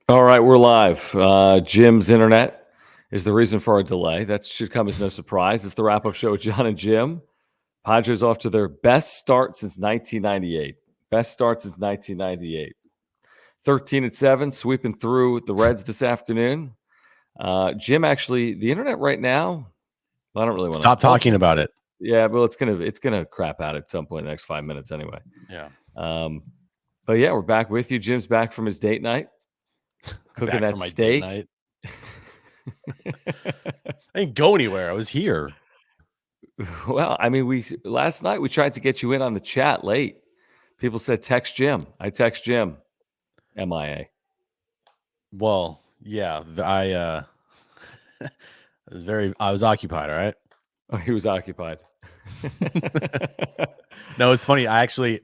All right, we're live. Jim's internet is the reason for our delay. That should come as no surprise. It's the wrap-up show with John and Jim. Padres off to their best start since 1998. Best start since 1998. 13-7, sweeping through the Reds this afternoon. Jim, actually, the internet right now, I don't really want to stop talking about it. Yeah, but it's gonna crap out at some point in the next 5 minutes anyway. Yeah. But yeah, we're back with you. Jim's back from his date night. Cooking back that from my steak. date night. I didn't go anywhere. I was here. Well, I mean, last night we tried to get you in on the chat late. People said text Jim. I text Jim. MIA. Well, yeah, I was occupied, all right? Oh, he was occupied. No, it's funny.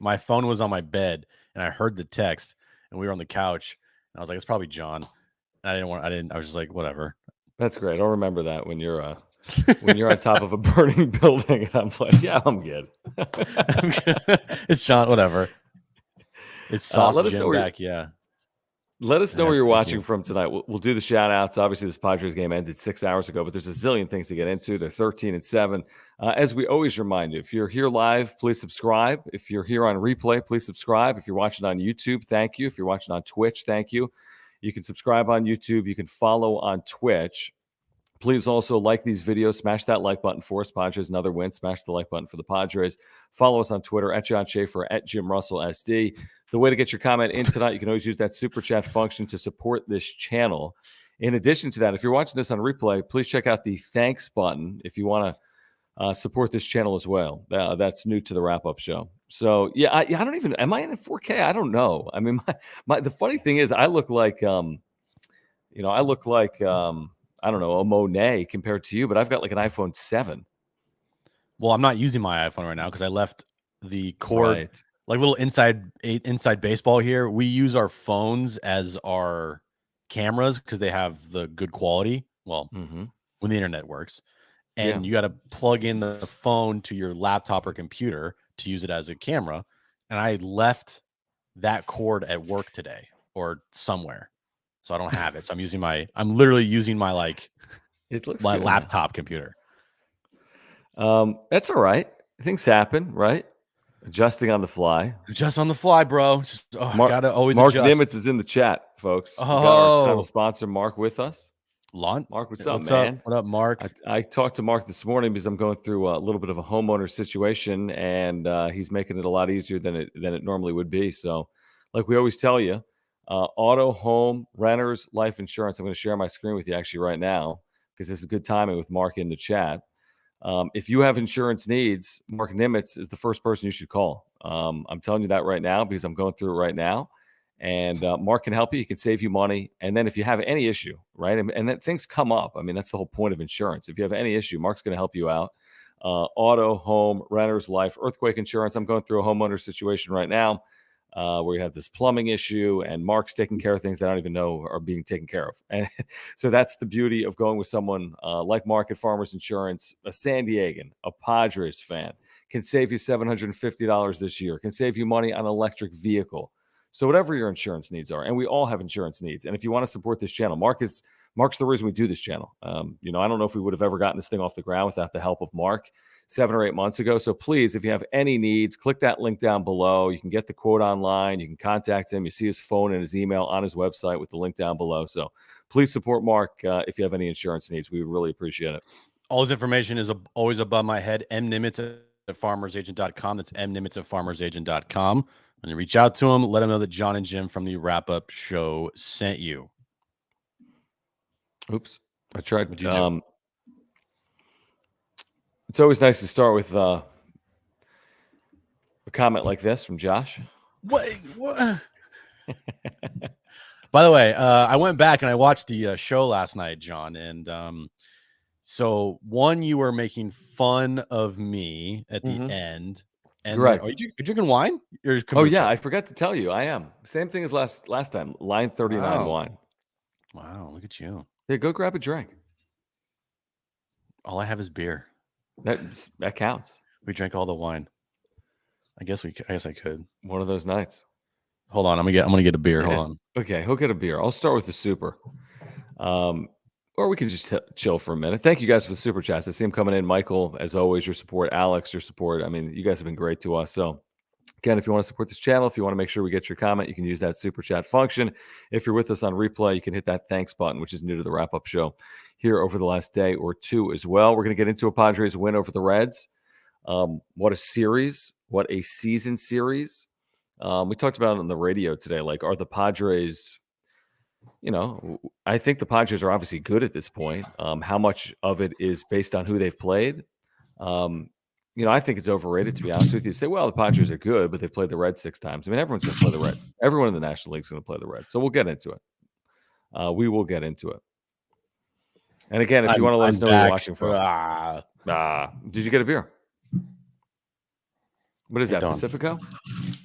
My phone was on my bed and I heard the text and we were on the couch and I was like, it's probably John. And I was just like, whatever. That's great. I'll remember that when you're on top of a burning building and I'm like, yeah, I'm good. It's John, whatever. It's soft Jim back, yeah. Let us know where you're watching from tonight. We'll do the shout outs. Obviously, this Padres game ended 6 hours ago, but there's a zillion things to get into. They're 13-7. As we always remind you, if you're here live, please subscribe. If you're here on replay, please subscribe. If you're watching on YouTube, thank you. If you're watching on Twitch, thank you. You can subscribe on YouTube. You can follow on Twitch. Please also like these videos. Smash that like button for us. Padres, another win. Smash the like button for the Padres. Follow us on Twitter at John Schaefer, at Jim Russell SD. The way to get your comment in tonight, you can always use that super chat function to support this channel. In addition to that, if you're watching this on replay, please check out the thanks button if you want to support this channel as well. That's new to the wrap-up show. So, yeah, I don't even – am I in 4K? I don't know. I mean, the funny thing is I look like I don't know, a Monet compared to you, but I've got like an iPhone 7. Well, I'm not using my iPhone right now because I left the cord, Right. like little inside baseball here. We use our phones as our cameras because they have the good quality. Well, when the internet works. And you got to plug in the phone to your laptop or computer to use it as a camera. And I left that cord at work today or somewhere. So I don't have it. So I'm literally using my laptop computer. That's all right. Things happen, right? Adjusting on the fly. Just on the fly, bro. Gotta always Mark adjust. Nimitz is in the chat, folks. Oh. We got our title sponsor, Mark, with us. Mark, what's up, man? What up, Mark? I talked to Mark this morning because I'm going through a little bit of a homeowner situation, and he's making it a lot easier than it normally would be. So, like we always tell you, auto, home, renters, life insurance. I'm going to share my screen with you actually right now because this is good timing with Mark in the chat. If you have insurance needs, Mark Nimitz is the first person you should call. I'm telling you that right now because I'm going through it right now. And Mark can help you. He can save you money. And then if you have any issue, right, and then things come up. I mean, that's the whole point of insurance. If you have any issue, Mark's going to help you out. Auto, home, renters, life, earthquake insurance. I'm going through a homeowner situation right now where we have this plumbing issue, and Mark's taking care of things that I don't even know are being taken care of. And so that's the beauty of going with someone like Mark at Farmers Insurance, a San Diegan, a Padres fan, can save you $750 this year, can save you money on an electric vehicle. So whatever your insurance needs are, and we all have insurance needs. And if you want to support this channel, Mark's the reason we do this channel. I don't know if we would have ever gotten this thing off the ground without the help of Mark 7 or 8 months ago. So please, if you have any needs, click that link down below. You can get the quote online. You can contact him. You see his phone and his email on his website with the link down below. So please support Mark if you have any insurance needs. We would really appreciate it. All his information is always above my head. mnimitz at farmersagent.com. That's mnimitz at farmersagent.com. When you reach out to him, let him know that John and Jim from the wrap-up show sent you. Oops. I tried. What'd you do? It's always nice to start with a comment like this from Josh. What? By the way, I went back and I watched the show last night, John, and so you were making fun of me at the end. And right. Are you drinking wine? Oh, yeah. I forgot to tell you. I am. Same thing as last time. Line 39 wine. Wow. Look at you. Yeah, go grab a drink. All I have is beer. That counts. We drank all the wine. I guess I could. One of those nights. Hold on, I'm gonna get a beer. Hold on. Okay, he'll get a beer. I'll start with the super. Or we can just chill for a minute. Thank you guys for the super chats. I see them coming in. Michael, as always, your support. Alex, your support. I mean, you guys have been great to us. So, again, if you want to support this channel, if you want to make sure we get your comment, you can use that super chat function. If you're with us on replay, you can hit that thanks button, which is new to the wrap up show here over the last day or two as well. We're going to get into a Padres win over the Reds. What a series. What a season series. We talked about it on the radio today. Like, are the Padres, I think the Padres are obviously good at this point. How much of it is based on who they've played? I think it's overrated, to be honest with you. Say, well, the Padres are good, but they've played the Reds 6 times. I mean, everyone's going to play the Reds. Everyone in the National League is going to play the Reds. So we'll get into it. We will get into it. And again, if you want to let us know where you're watching from. Did you get a beer? What is that, Pacifico?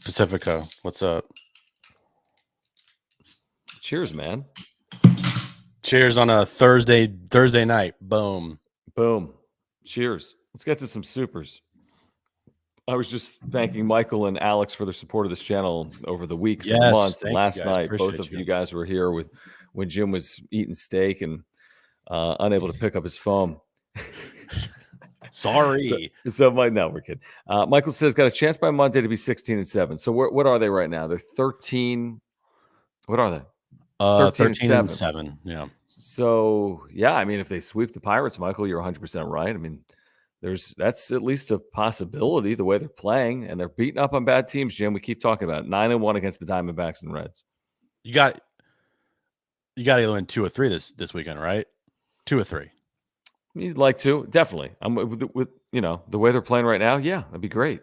Pacifico. What's up? Cheers, man. Cheers on a Thursday night. Boom. Boom. Cheers. Let's get to some supers. I was just thanking Michael and Alex for their support of this channel over the weeks and months. And last night, both of you guys were here when Jim was eating steak and unable to pick up his phone. Sorry. So we're kidding. Michael says, got a chance by Monday to be 16-7. So what are they right now? They're 13. What are they? 13-7. Yeah. So yeah, I mean, if they sweep the Pirates, Michael, you're 100% right. I mean, that's at least a possibility the way they're playing, and they're beating up on bad teams. Jim, we keep talking about it. 9-1 against the Diamondbacks and Reds. You got to win 2 or 3 this weekend, right? 2 or 3. You'd like to, definitely. I'm with the way they're playing right now. Yeah, that'd be great.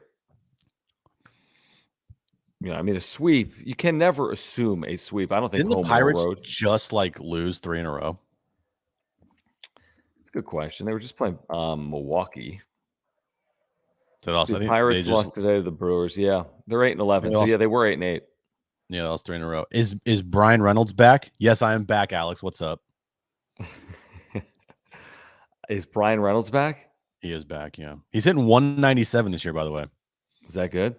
I mean, a sweep. You can never assume a sweep. I don't think the Pirates just lose 3 in a row. It's a good question. They were just playing Milwaukee. The Pirates lost today to the Brewers. Yeah, they're 8-11. So yeah, they were 8-8. Yeah, that was 3 in a row. Is Brian Reynolds back? Yes, I am back, Alex. What's up? Is Brian Reynolds back? He is back, yeah. He's hitting 197 this year, by the way. Is that good?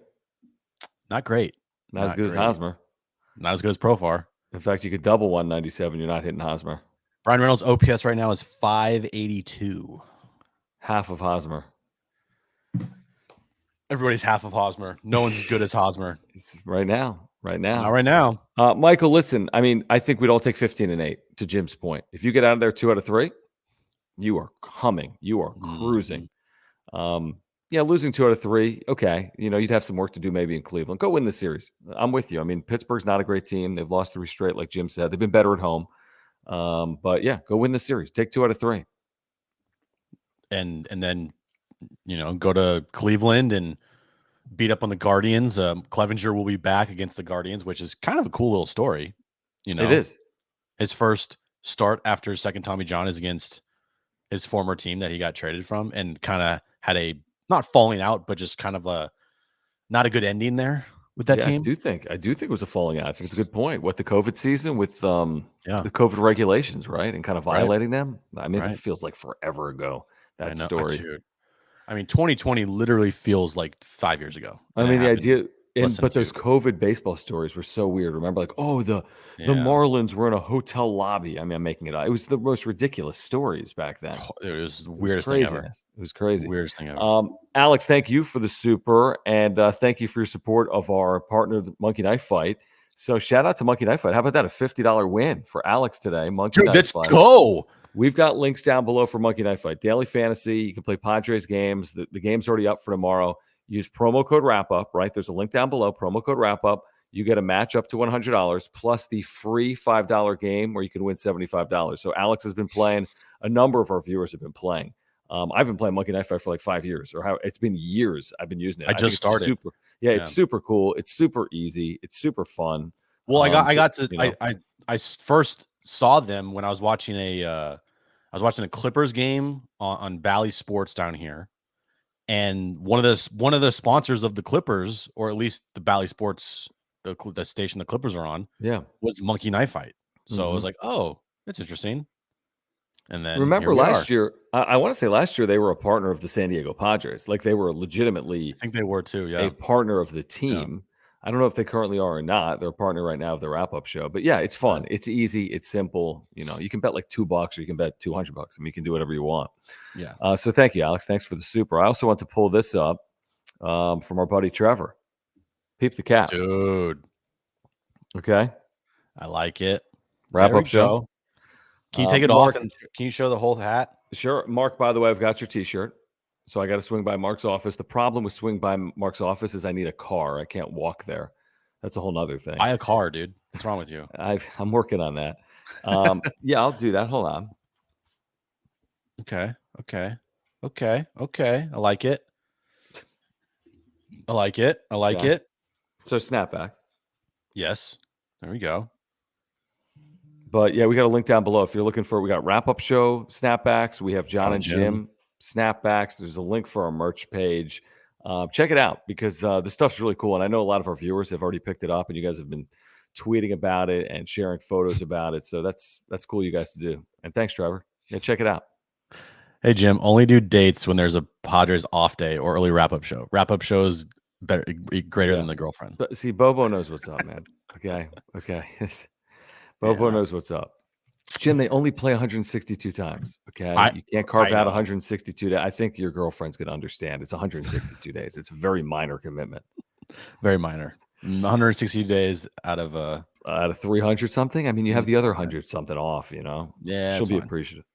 Not great. Not as good as Hosmer. Not as good as Profar. In fact, you could double 197. You're not hitting Hosmer. Brian Reynolds' OPS right now is 582. Half of Hosmer. Everybody's half of Hosmer. No one's as good as Hosmer. Right now. Not right now. Michael, listen, I mean, I think we'd all take 15-8 to Jim's point. If you get out of there 2 out of 3, you are humming. You are cruising. Yeah, losing 2 out of 3. Okay. You'd have some work to do maybe in Cleveland. Go win the series. I'm with you. I mean, Pittsburgh's not a great team. They've lost 3 straight, like Jim said. They've been better at home. But yeah, go win the series. Take 2 out of 3. And then, go to Cleveland and beat up on the Guardians. Clevenger will be back against the Guardians, which is kind of a cool little story. It is. His first start after second Tommy John is against his former team that he got traded from, and kind of had a not falling out, but just kind of not a good ending there with that team. I do think it was a falling out. I think it's a good point. What the COVID season with the COVID regulations, right, and kind of violating them. I mean, it feels like forever ago. That story. Dude. I mean, 2020 literally feels like 5 years ago. I mean, the idea. But those COVID baseball stories were so weird. Remember, like, the Marlins were in a hotel lobby. I mean, I'm making it up. It was the most ridiculous stories back then. It was the weirdest thing ever. It was crazy. Weirdest thing ever. Alex, thank you for the super, and thank you for your support of our partner, the Monkey Knife Fight. So shout out to Monkey Knife Fight. How about that? A $50 win for Alex today. Monkey Knife Fight. Let's go. We've got links down below for Monkey Knife Fight. Daily fantasy. You can play Padres games. The game's already up for tomorrow. Use promo code WRAPUP, right? There's a link down below, promo code WRAPUP. You get a match up to $100 plus the free $5 game where you can win $75. So Alex has been playing. A number of our viewers have been playing. I've been playing Monkey Knife Fight for like 5 years, it's been years I've been using it. I just started. It's super cool. It's super easy. It's super fun. Well, I first saw them when I was watching a Clippers game on Bally Sports down here. And one of the sponsors of the Clippers, or at least the Bally Sports, the station the Clippers are on, was Monkey Knife Fight. So I was like, oh, that's interesting. And then remember last year, I want to say last year they were a partner of the San Diego Padres. Like they were legitimately, I think they were too, a partner of the team. I don't know if they currently are or not. They're a partner right now of the wrap-up show. But yeah, it's fun. It's easy. It's simple. You can bet like $2 or you can bet $200. I mean, you can do whatever you want. Yeah. So thank you, Alex. Thanks for the super. I also want to pull this up from our buddy Trevor. Peep the cap. Dude. Okay. I like it. Wrap-up show. Can you take it off and can you show the whole hat? Sure. Mark, by the way, I've got your T-shirt. So I got to swing by Mark's office. The problem with swing by Mark's office is I need a car. I can't walk there. That's a whole nother thing. Buy a car, dude. What's wrong with you? I'm working on that. Yeah, I'll do that. Hold on. Okay. I like it. So snapback. Yes. There we go. But yeah, we got a link down below. If you're looking for, we got wrap-up show snapbacks. We have John and Jim snapbacks. There's a link for our merch page. Check it out because this stuff's really cool. And I know a lot of our viewers have already picked it up and you guys have been tweeting about it and sharing photos about it. So that's cool you guys to do. And thanks, Trevor. Yeah, check it out. Hey, Jim, only do dates when there's a Padres off day or early wrap-up show. Wrap-up show is greater than the girlfriend. But see, Bobo knows what's up, man. Okay. Bobo knows what's up. Jim, they only play 162 times. Okay. You can't carve out 162 days. I think your girlfriend's going to understand. It's 162 days. It's a very minor commitment. Very minor. 160 days out of 300 something. I mean, you have the other 100 something off, Yeah. She'll be appreciative.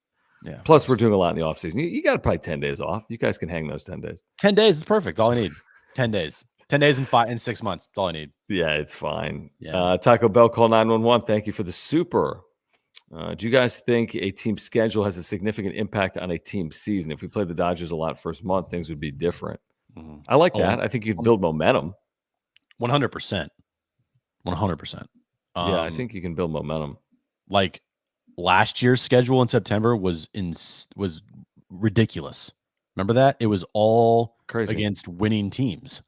Yeah. Plus, we're doing a lot in the off season. You got probably 10 days off. You guys can hang those 10 days. 10 days is perfect. All I need. 10 days. 10 days and 6 months. That's all I need. Yeah, it's fine. Yeah. Taco Bell call 911. Thank you for the super. Do you guys think a team schedule has a significant impact on a team season? If we played the Dodgers a lot first month, things would be different. Mm-hmm. I like that. I think you can build momentum. 100%. 100%. Yeah, I think you can build momentum. Like last year's schedule in September was ridiculous. Remember that? It was all crazy against winning teams.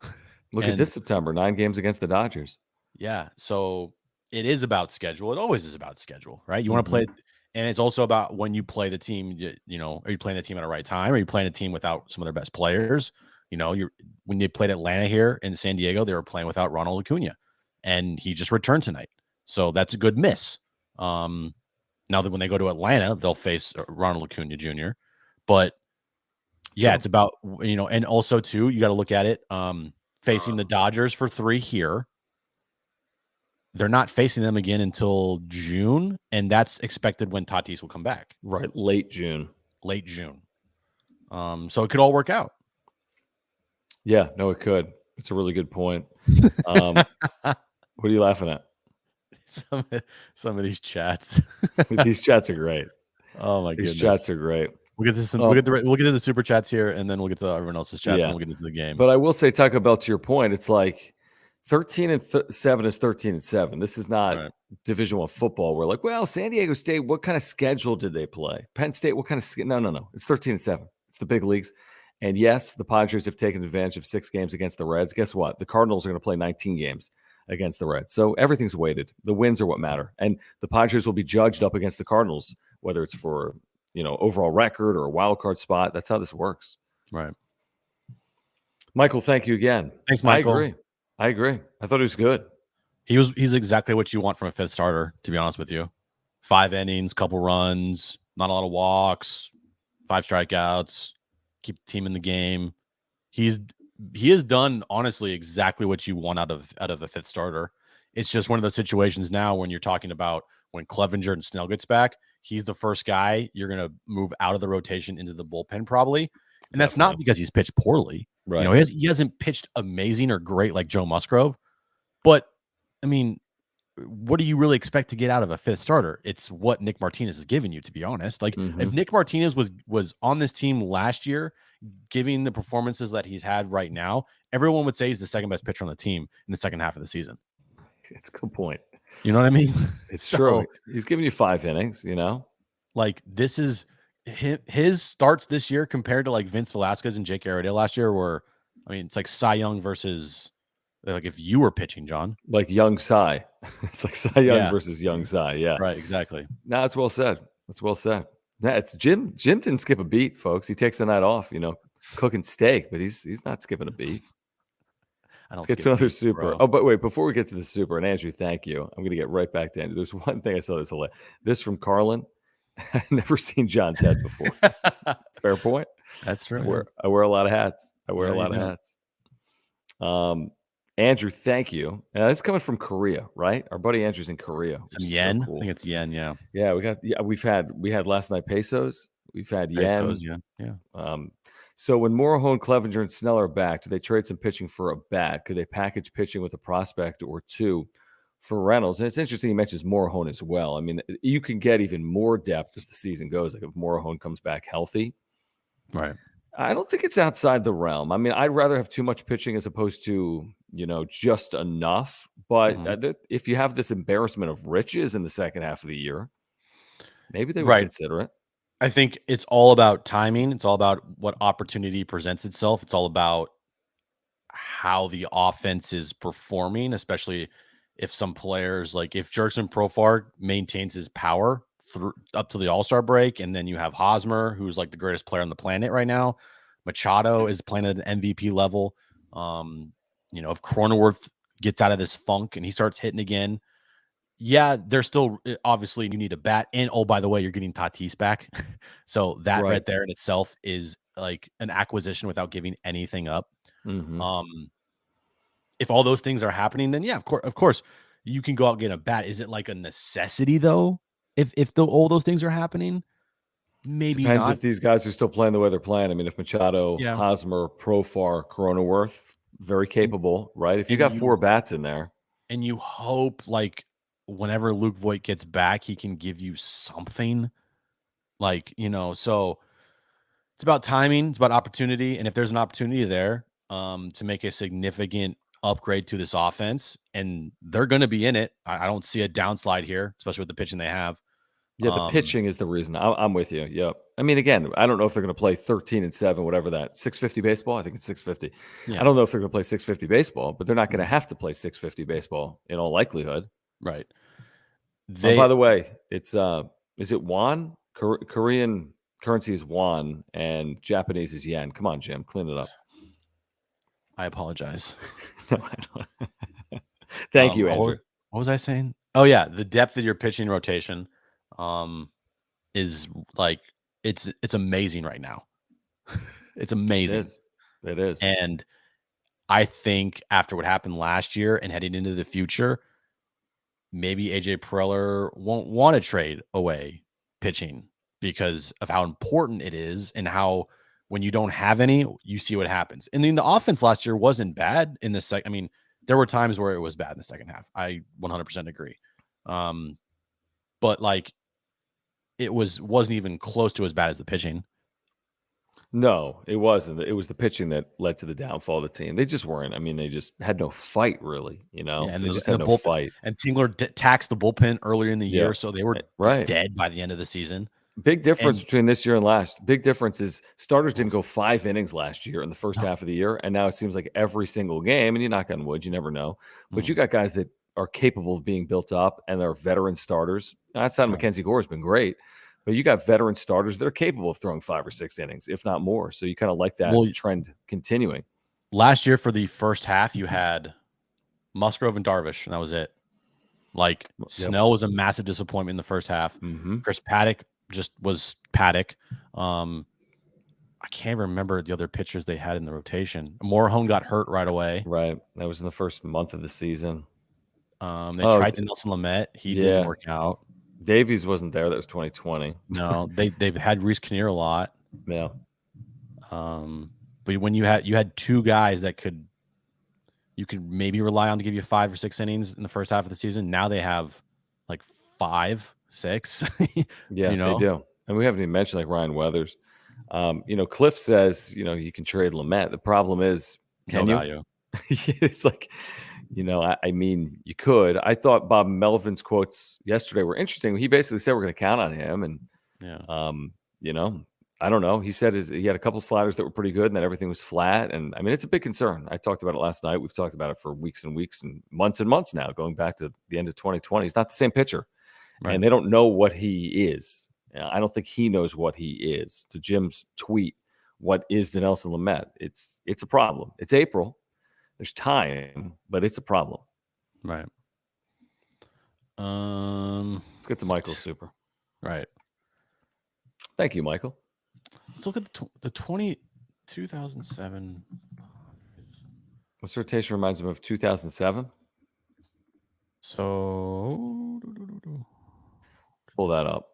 Look at this September, 9 games against the Dodgers. Yeah. So it is about schedule. It always is about schedule, right? You want to play, and it's also about when you play the team, are you playing the team at the right time? Are you playing a team without some of their best players? When they played Atlanta here in San Diego, they were playing without Ronald Acuna, and he just returned tonight. So that's a good miss. Now that when they go to Atlanta, they'll face Ronald Acuna Jr. But yeah, it's about, and also too, you got to look at it, facing the Dodgers for 3 here. They're not facing them again until June, and that's expected when Tatis will come back. Right, late June. So it could all work out. Yeah, no, it could. It's a really good point. What are you laughing at? Some of these chats. These chats are great. Oh my goodness, these chats are great. We'll get to we'll get to the super chats here, and then we'll get to everyone else's chats, and then we'll get into the game. But I will say, Taco Bell, to your point, it's like 13-7 is 13-7. This is not Division I football. We're like, well, San Diego State, what kind of schedule did they play? Penn State, what kind of no. It's 13-7. It's the big leagues. And yes, the Padres have taken advantage of 6 games against the Reds. Guess what? The Cardinals are going to play 19 games against the Reds. So everything's weighted. The wins are what matter. And the Padres will be judged up against the Cardinals, whether it's for, overall record or a wild card spot. That's how this works. Right. Michael, thank you again. Thanks, Michael. I agree. I thought he was good. He's exactly what you want from a fifth starter, to be honest with you. 5 innings, couple runs, not a lot of walks, 5 strikeouts, keep the team in the game. He has done, honestly, exactly what you want out of a fifth starter. It's just one of those situations now when you're talking about when Clevenger and Snell gets back, he's the first guy you're going to move out of the rotation into the bullpen probably. And that's not because he's pitched poorly. Right. He hasn't pitched amazing or great like Joe Musgrove. But, I mean, what do you really expect to get out of a fifth starter? It's what Nick Martinez has given you, to be honest. Like, if Nick Martinez was on this team last year, giving the performances that he's had right now, everyone would say he's the second best pitcher on the team in the second half of the season. It's a good point. You know what I mean? It's true. He's giving you 5 innings, Like, this is his starts this year compared to like Vince Velasquez and Jake Arrieta last year were, I mean, it's like Cy Young versus like if you were pitching, John. Like young Cy. It's like Cy Young versus young Cy. Yeah. Right, exactly. No, that's well said. That's well said. Yeah, it's Jim. Jim didn't skip a beat, folks. He takes the night off, cooking steak, but he's not skipping a beat. I don't Let's get skip to another beats, super. bro. Oh, but wait, before we get to the super, and Andrew, thank you. I'm going to get right back to Andrew. There's one thing I saw that's hilarious. This from Carlin. I've never seen John's head before. Fair point. That's true. I wear a lot of hats. I wear Yeah, a you lot of do. hats. Andrew, thank you. It's coming from Korea, right? Our buddy Andrew's in Korea, which Some is so yen. I cool. think it's yen. Yeah. Yeah, we had last night pesos. We've had Pesos. yen. Yeah. So when Morahone, Clevenger, and Snell are back, do they trade some pitching for a bat? Could they package pitching with a prospect or two for Reynolds? And it's interesting he mentions Morahone as well. I mean, you can get even more depth as the season goes. Like if Morahone comes back healthy, Right. I don't think it's outside the realm. I mean, I'd rather have too much pitching as opposed to, just enough. But if you have this embarrassment of riches in the second half of the year, maybe they would Right. consider it. I think it's all about timing. It's all about what opportunity presents itself. It's all about how the offense is performing, especially if some players like if Jerkson Profar maintains his power through up to the All-Star break, and then you have Hosmer, who's like the greatest player on the planet right now. Machado is playing at an MVP level. If Cronenworth gets out of this funk and he starts hitting again, yeah, there's still obviously you need a bat. And oh, by the way, you're getting Tatis back. So that right there in itself is like an acquisition without giving anything up. If all those things are happening, then yeah, of course, you can go out and get a bat. Is it like a necessity though? If all those things are happening, maybe Depends not. if these guys are still playing the way they're playing. I mean, if Machado, Yeah. Hosmer, Profar, Cronenworth, very capable, right? If you got 4 bats in there. And you hope like whenever Luke Voit gets back, he can give you something. Like, so it's about timing, it's about opportunity. And if there's an opportunity there to make a significant upgrade to this offense, and they're going to be in it, I don't see a downslide here, especially with the pitching they have. Yeah, the pitching is the reason. I'm with you. Yep. I mean, again, I don't know if they're going to play 13-7, whatever that 650 baseball. I think it's 650. Yeah. I don't know if they're going to play 650 baseball, but they're not going to have to play 650 baseball in all likelihood. Right. By the way, it's is it won? Korean currency is won, and Japanese is yen. Come on, Jim, clean it up. I apologize. No, I don't. Thank you, Andrew. What was I saying? Oh yeah, the depth of your pitching rotation is like it's amazing right now. It's amazing. It is. And I think after what happened last year and heading into the future, maybe AJ Preller won't want to trade away pitching because of how important it is and how when you don't have any, you see what happens. And then the offense last year wasn't bad in the second. I mean, there were times where it was bad in the second half. I 100% agree. But like it wasn't even close to as bad as the pitching. No, it wasn't. It was the pitching that led to the downfall of the team. They just weren't. I mean, they just had no fight, really. Yeah, and they just had no fight. And Tingler taxed the bullpen earlier in the year, so they were dead by the end of the season. Big difference between this year and last. Big difference is starters didn't go 5 innings last year in the first half of the year, and now it seems like every single game. And you knock on wood, you never know, but you got guys that are capable of being built up, and they're veteran starters. Outside of Mackenzie Gore has been great. But you got veteran starters that are capable of throwing 5 or 6 innings, if not more. So you kind of like that trend continuing. Last year for the first half, you had Musgrove and Darvish, and that was it. Like Snell was a massive disappointment in the first half. Chris Paddock just was Paddock. I can't remember the other pitchers they had in the rotation. Morahone got hurt right away. Right. That was in the first month of the season. They tried to Nelson Lamet. He didn't work out. Davies wasn't there. That was 2020. No, they had Reese Kinnear a lot. Yeah. But when you had 2 guys that you could maybe rely on to give you 5 or 6 innings in the first half of the season, now they have like 5, 6. Yeah, they do. And we haven't even mentioned like Ryan Weathers. Cliff says, you can trade Lamet. The problem is, can you? It's like, I mean, you could. I thought Bob Melvin's quotes yesterday were interesting. He basically said we're going to count on him, and I don't know. He said he had a couple sliders that were pretty good, and then everything was flat. And I mean, it's a big concern. I talked about it last night. We've talked about it for weeks and weeks and months now, going back to the end of 2020. He's not the same pitcher, and they don't know what he is. I don't think he knows what he is. To Jim's tweet, what is Dinelson Lamet? It's a problem. It's April. There's time, but it's a problem. Right. Let's get to Michael's super. Right. Thank you, Michael. Let's look at the 2007. This rotation reminds me of 2007. So pull that up.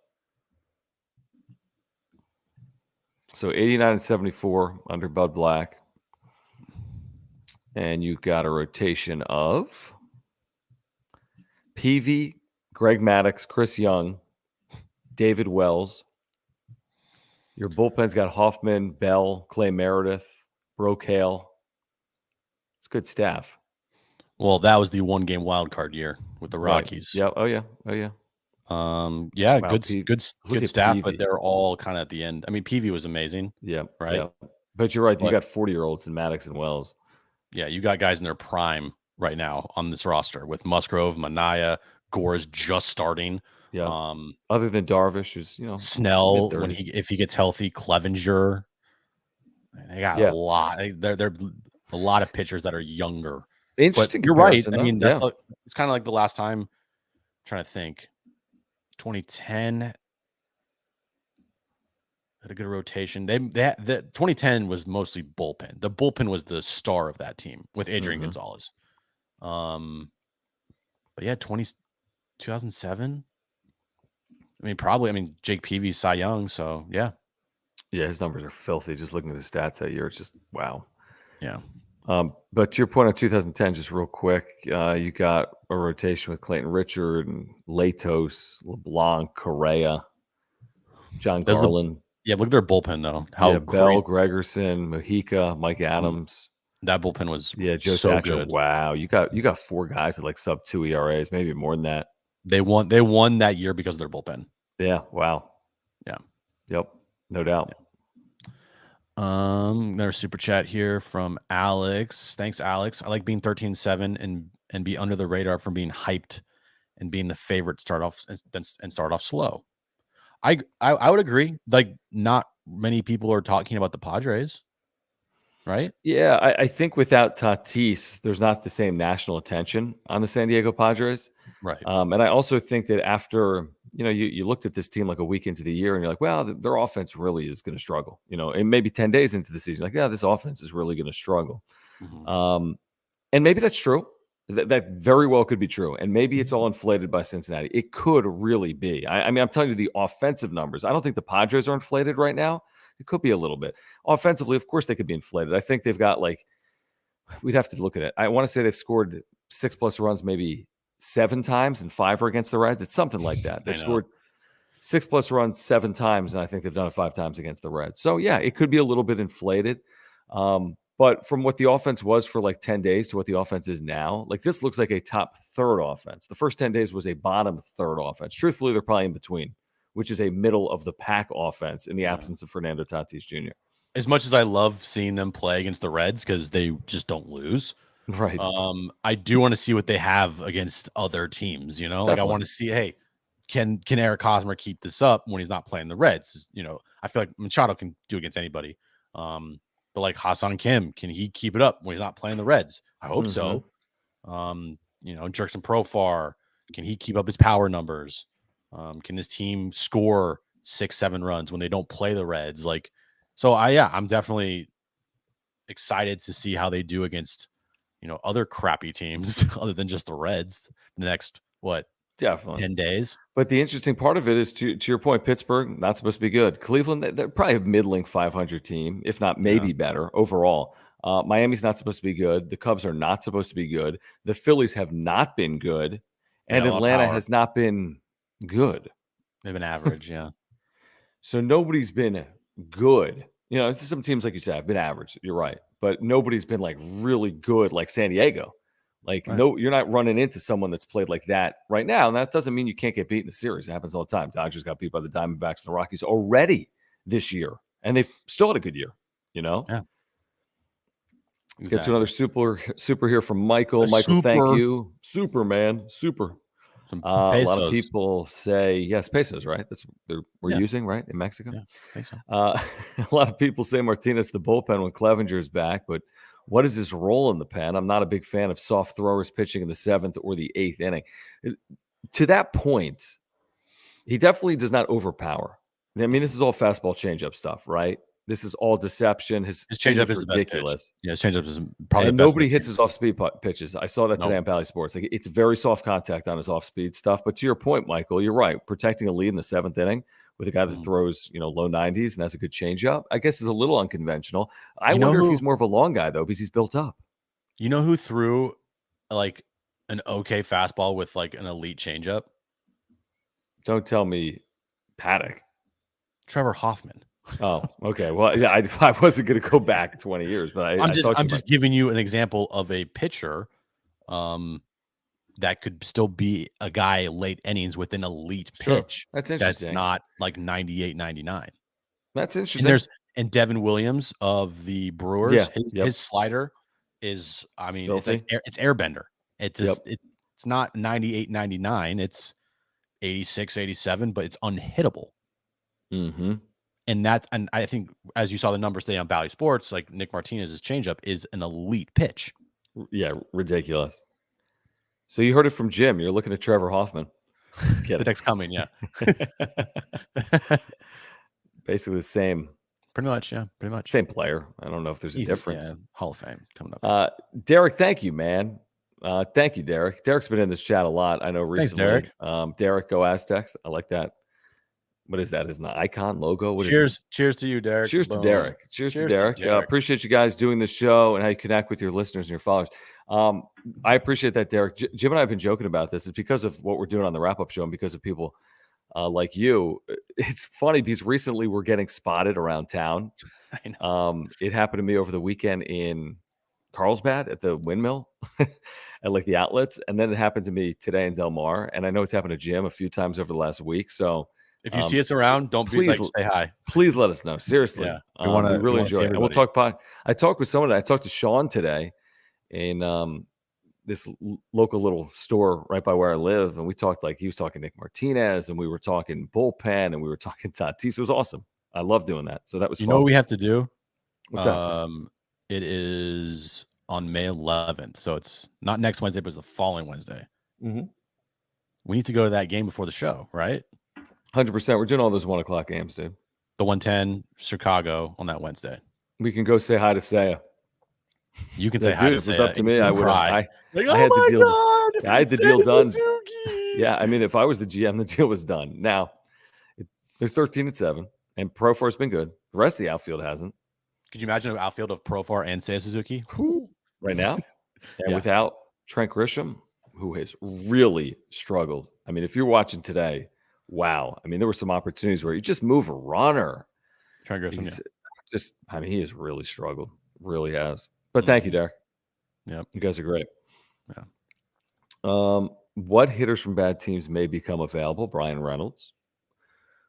So 89 and 74 under Bud Black. And you've got a rotation of Peavy, Greg Maddux, Chris Young, David Wells. Your bullpen's got Hoffman, Bell, Clay Meredith, Broke Hale. It's good staff. Well, that was the 1-game wild card year with the Rockies. Right. Yeah. Oh yeah. Yeah, wow, good staff, Peavy. but they're all kind of at the end. I mean, Peavy was amazing. Yeah. Right. Yeah. But you're right. You got 40-year-olds in Maddux and Wells. Yeah, you got guys in their prime right now on this roster with Musgrove, Manaya, Gore is just starting. Yeah. Other than Darvish, who's Snell if he gets healthy, Clevenger. They got a lot. They're a lot of pitchers that are younger. Interesting. But you're right. I mean, it's kind of like the last time. I'm trying to think. 2010 had a good rotation. The 2010 was mostly bullpen. The bullpen was the star of that team with Adrian Gonzalez. But yeah, 2007. I mean, Jake Peavy, Cy Young. So yeah. Yeah, his numbers are filthy. Just looking at the stats that year, it's just wow. Yeah. But to your point on 2010, just real quick, you got a rotation with Clayton Richard and Latos, LeBlanc, Correa, John Garland. Look at their bullpen though. Bell, Gregerson, Mojica, Mike Adams. That bullpen was Joe so Thatcher. good. Wow, you got 4 guys at like sub 2 ERAs, maybe more than that. They won that year because of their bullpen. Yeah. Wow. Yeah. Yep. No doubt. Yeah. Another super chat here from Alex. Thanks, Alex. I like being 13-7 and be under the radar from being hyped and being the favorite start off slow. I would agree. Like, not many people are talking about the Padres, right? Yeah, I think without Tatis, there's not the same national attention on the San Diego Padres. Right. And I also think that after, you looked at this team like a week into the year and you're like, well, their offense really is going to struggle, and maybe 10 days into the season, like, yeah, this offense is really going to struggle. And maybe that's true. That very well could be true. And maybe it's all inflated by Cincinnati. It could really be. I mean, I'm telling you the offensive numbers. I don't think the Padres are inflated right now. It could be a little bit. Offensively, of course, they could be inflated. I think they've got we'd have to look at it. I want to say they've scored 6+ runs maybe 7 times and 5 are against the Reds. It's something like that. They've scored 6+ runs 7 times, and I think they've done it 5 times against the Reds. So, yeah, it could be a little bit inflated. But from what the offense was for like 10 days to what the offense is now, this looks like a top third offense. The first 10 days was a bottom third offense. Truthfully, they're probably in between, which is a middle of the pack offense in the absence of Fernando Tatis Jr. As much as I love seeing them play against the Reds because they just don't lose. Right. I do want to see what they have against other teams, Definitely. I want to see, hey, can Eric Hosmer keep this up when he's not playing the Reds? I feel like Machado can do against anybody. But like Hassan Kim, can he keep it up when he's not playing the Reds? I hope so. Jerkson Profar, can he keep up his power numbers? Can this team score 6-7 runs when they don't play the Reds? I'm definitely excited to see how they do against, other crappy teams other than just the Reds the next, definitely 10 days. But the interesting part of it is, to your point, Pittsburgh, not supposed to be good. Cleveland, they're probably a middling 500 team, if not maybe better overall. Miami's not supposed to be good. The Cubs are not supposed to be good. The Phillies have not been good. And Atlanta has not been good. They've been average, yeah. So nobody's been good. Some teams, like you said, have been average. You're right. But nobody's been really good like San Diego. No, you're not running into someone that's played like that right now. And that doesn't mean you can't get beat in a series. It happens all the time. Dodgers got beat by the Diamondbacks and the Rockies already this year. And they've still had a good year, Yeah. Let's get to another super here from Michael. Michael, thank you. Superman. Super. A lot of people say, yes, pesos, right? That's what we're using, right, in Mexico? Yeah, peso. A lot of people say Martinez the bullpen when Clevenger is back, but what is his role in the pen? I'm not a big fan of soft throwers pitching in the 7th or the 8th inning. To that point, he definitely does not overpower. I mean, this is all fastball changeup stuff, right? This is all deception. His changeup changeup's is the best pitch. ridiculous. Yeah, his changeup is probably And the best. nobody hits his off-speed pitches. I saw that today on Bally Sports. Like, it's very soft contact on his off-speed stuff. But to your point, Michael, you're right. Protecting a lead in the 7th inning with a guy that throws, low 90s and has a good changeup, I guess is a little unconventional. I wonder if he's more of a long guy, though, because he's built up. You know who threw, like, an okay fastball with, like, an elite changeup? Don't tell me Paddock. Trevor Hoffman. Oh, okay. Well, yeah, I wasn't going to go back 20 years, but I'm just giving you an example of a pitcher that could still be a guy late innings with an elite pitch. That's interesting. That's not like 98, 99. That's interesting. And Devin Williams of the Brewers, his slider is, I mean, it's airbender. It's not 98, 99. It's 86, 87, but it's unhittable. Mm-hmm. And I think, as you saw the numbers today on Bally Sports, like Nick Martinez's changeup is an elite pitch. Yeah, ridiculous. So you heard it from Jim. You're looking at Trevor Hoffman. The next coming, yeah. Basically the same. Pretty much, yeah. Pretty much. Same player. I don't know if there's a difference. Yeah, Hall of Fame coming up. Derek, thank you, man. Thank you, Derek. Derek's been in this chat a lot, I know, recently. Thanks, Derek. Derek, go Aztecs. I like that. What is that? Is an icon logo? Cheers to you, Derek. Cheers to Derek. Cheers to Derek. Appreciate you guys doing this show and how you connect with your listeners and your followers. I appreciate that, Derek. Jim and I have been joking about this. It's because of what we're doing on the wrap-up show and because of people like you. It's funny because recently we're getting spotted around town. I know. It happened to me over the weekend in Carlsbad at the windmill at like the outlets. And then it happened to me today in Del Mar. And I know it's happened to Jim a few times over the last week. So if you see us around, don't be like, say hi. Please let us know. Seriously. Yeah, we really enjoy it. And we'll talk about, I talked with someone. I talked to Sean today in this local little store right by where I live. And we talked, like, he was talking Nick Martinez and we were talking bullpen and we were talking Tatis. It was awesome. I love doing that. So that was fun. You know what we have to do? What's that? It is on May 11th. So it's not next Wednesday, but it's the following Wednesday. Mm-hmm. We need to go to that game before the show, right? 100%. We're doing all those 1:00 games, dude. The 1:10 Chicago on that Wednesday. We can go say hi to Saya. You can say hi to Saya. If it was up to me, I would. I had the deal. I had the deal done. Yeah, I mean, if I was the GM, the deal was done. Now they're 13-7, and Profar's been good. The rest of the outfield hasn't. Could you imagine an outfield of Profar and Seiya Suzuki right now? And without Trent Grisham, who has really struggled. I mean, if you're watching today. Wow. I mean, there were some opportunities where you just move a runner. Trent Grisham, he has really struggled. Really has. But thank you, Derek. Yep. You guys are great. Yeah. What hitters from bad teams may become available? Brian Reynolds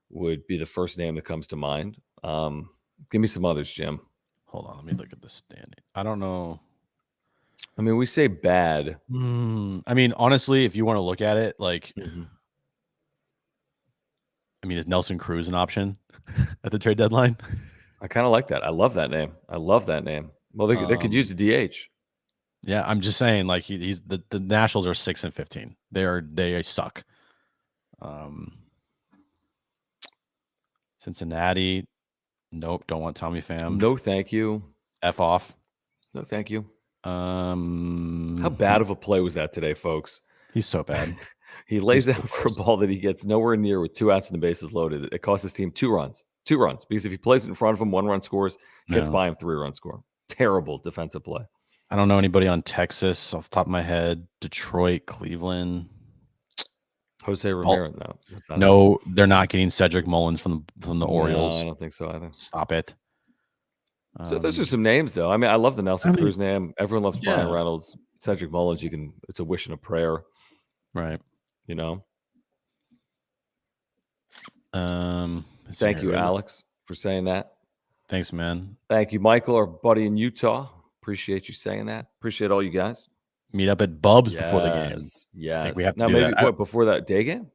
would be the first name that comes to mind. Give me some others, Jim. Hold on. Let me look at the standing. I don't know. I mean, we say bad. I mean, honestly, if you want to look at it, like, I mean, is Nelson Cruz an option at the trade deadline? I kind of like that. I love that name. Well, they could use a DH. Yeah, I'm just saying, like, he's the Nationals are 6-15. They suck. Cincinnati, nope, don't want Tommy Pham. No, thank you. F off. No, thank you. How bad of a play was that today, folks? He's so bad. He lays out for a ball that he gets nowhere near with 2 outs and the bases loaded. It costs his team 2 runs. 2 runs. Because if he plays it in front of him, 1 run scores, gets by him 3 run score. Terrible defensive play. I don't know anybody on Texas off the top of my head. Detroit, Cleveland. Jose Ramirez, no. They're not getting Cedric Mullins from the Orioles. No, I don't think so either. Stop it. So those are some names, though. I mean, I love the Nelson Cruz name. Everyone loves Brian Reynolds. Cedric Mullins, it's a wish and a prayer. Right. You know? Thank you, Alex, for saying that. Thanks, man. Thank you, Michael, our buddy in Utah. Appreciate you saying that. Appreciate all you guys. Meet up at Bub's before the game. Yes. I think we have to now, do maybe that. Before that day game?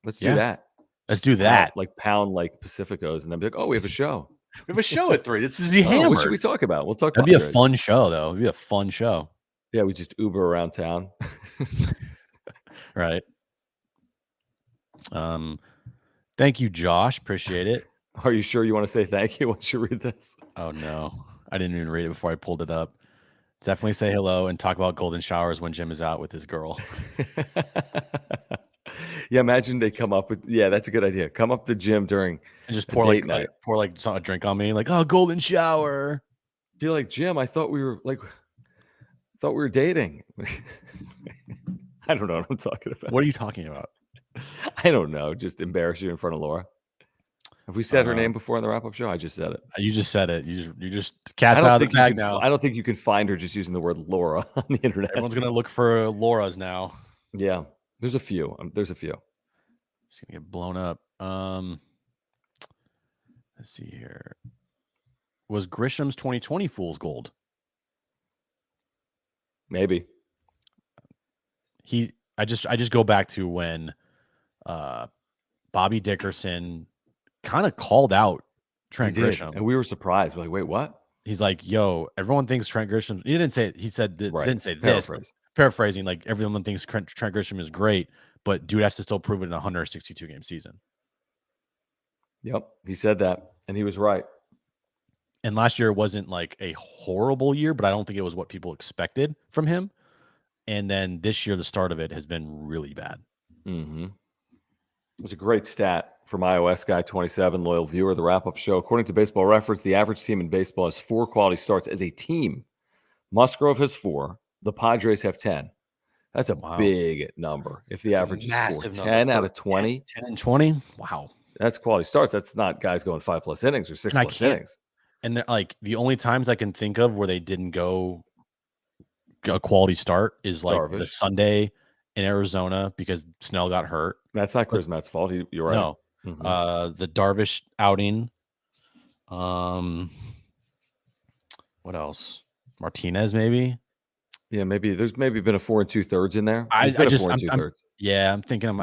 Let's do that. Let's do that. Like pound like Pacificos and then be like, oh, we have a show. We have a show at 3. This is be Oh, hammered. what should we talk about? We'll talk That'd Padres. be a fun show, though. It'd be a fun show. Yeah, we just Uber around town. Right. Thank you, Josh. Appreciate it. Are you sure you want to say thank you once you read this? Oh, no. I didn't even read it before I pulled it up. Definitely say hello and talk about golden showers when Jim is out with his girl. Yeah, imagine they come up with, that's a good idea. Come up to Jim during and just a pour date night. pour a drink on me, like, oh, golden shower. Be like, Jim, I thought we were dating. I don't know what I'm talking about. What are you talking about? I don't know. Just embarrass you in front of Laura. Have we said her name before in the wrap-up show? I just said it. You just said it. You just cat's out of the bag now. I don't think you can find her just using the word Laura on the internet. Everyone's gonna look for Laura's now. Yeah, there's a few. Just gonna get blown up. Let's see here. Was Grisham's 2020 Fool's Gold? Maybe. I just go back to when Bobby Dickerson kind of called out Trent Grisham, and we were surprised. We're like, wait, what? He's like, yo, everyone thinks Trent Grisham. He didn't say it. He said didn't say this. Paraphrasing, like everyone thinks Trent Grisham is great, but dude has to still prove it in a 162 game season. Yep, he said that, and he was right. And last year wasn't like a horrible year, but I don't think it was what people expected from him. And then this year, the start of it has been really bad. Mm-hmm. It was a great stat from iOS Guy 27, loyal viewer of the wrap-up show. According to Baseball Reference, the average team in baseball has 4 quality starts as a team. Musgrove has 4. The Padres have 10. That's a big number. If the average is 4, 10 out of 20. 10 and 20? Wow. That's quality starts. That's not guys going 5+ innings or 6+ innings. And they're like the only times I can think of where they didn't go a quality start is like the Sunday in Arizona because Snell got hurt. That's not Chris Matt's fault. You're right. No. Mm-hmm. The Darvish outing. What else? Martinez, maybe. Yeah, maybe there's been a 4 2/3 in there. I'm thinking.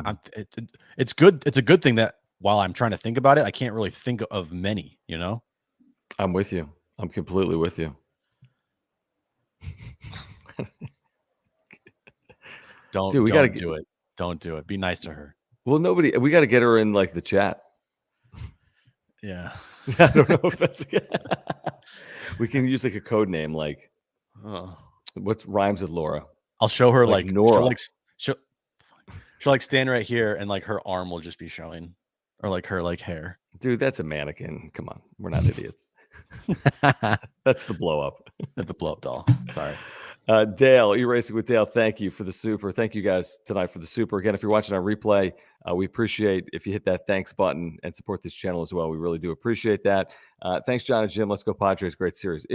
It's good. It's a good thing that while I'm trying to think about it, I can't really think of many. You know. I'm with you. I'm completely with you. Don't do it. Don't do it. Be nice to her. Well, we got to get her in like the chat. Yeah. I don't know if that's we can use like a code name like what rhymes with Laura. I'll show her like Nora. She'll like stand right here and like her arm will just be showing or like her like hair. Dude, that's a mannequin. Come on. We're not idiots. That's the blow up. That's a blow up doll. Sorry. Dale, E-Racing with Dale, thank you for the super. Thank you guys tonight for the super. Again, if you're watching our replay, we appreciate if you hit that thanks button and support this channel as well. We really do appreciate that. Thanks, John and Jim. Let's go Padres. Great series.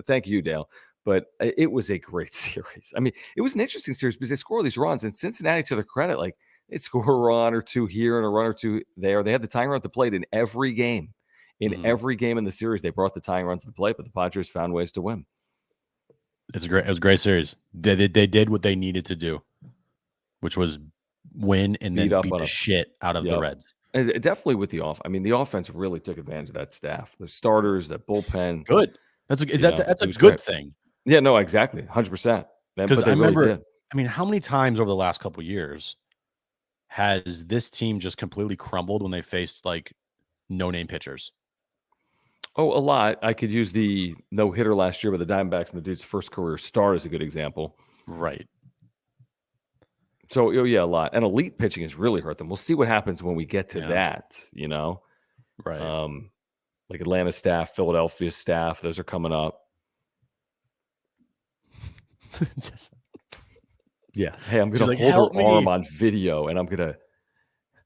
Thank you, Dale. But it was a great series. I mean, it was an interesting series because they score these runs. And Cincinnati, to their credit, like they score a run or two here and a run or two there. They had the tying run at the plate in every game. In every game in the series, they brought the tying runs to the plate, but the Padres found ways to win. It was a great series. They did what they needed to do, which was win and then beat the shit out of the Reds. And definitely with the off. I mean, the offense really took advantage of that staff, the starters, that bullpen. Good. That's a good thing. Yeah, no, exactly, 100%. Because I remember. I mean, how many times over the last couple of years has this team just completely crumbled when they faced like no-name pitchers? Oh, a lot. I could use the no-hitter last year with the Diamondbacks and the dude's first career start as a good example. Right. So, yeah, a lot. And elite pitching has really hurt them. We'll see what happens when we get to that, you know? Right. Like Atlanta staff, Philadelphia staff, those are coming up. Yeah. Hey, I'm going to hold her arm on video, and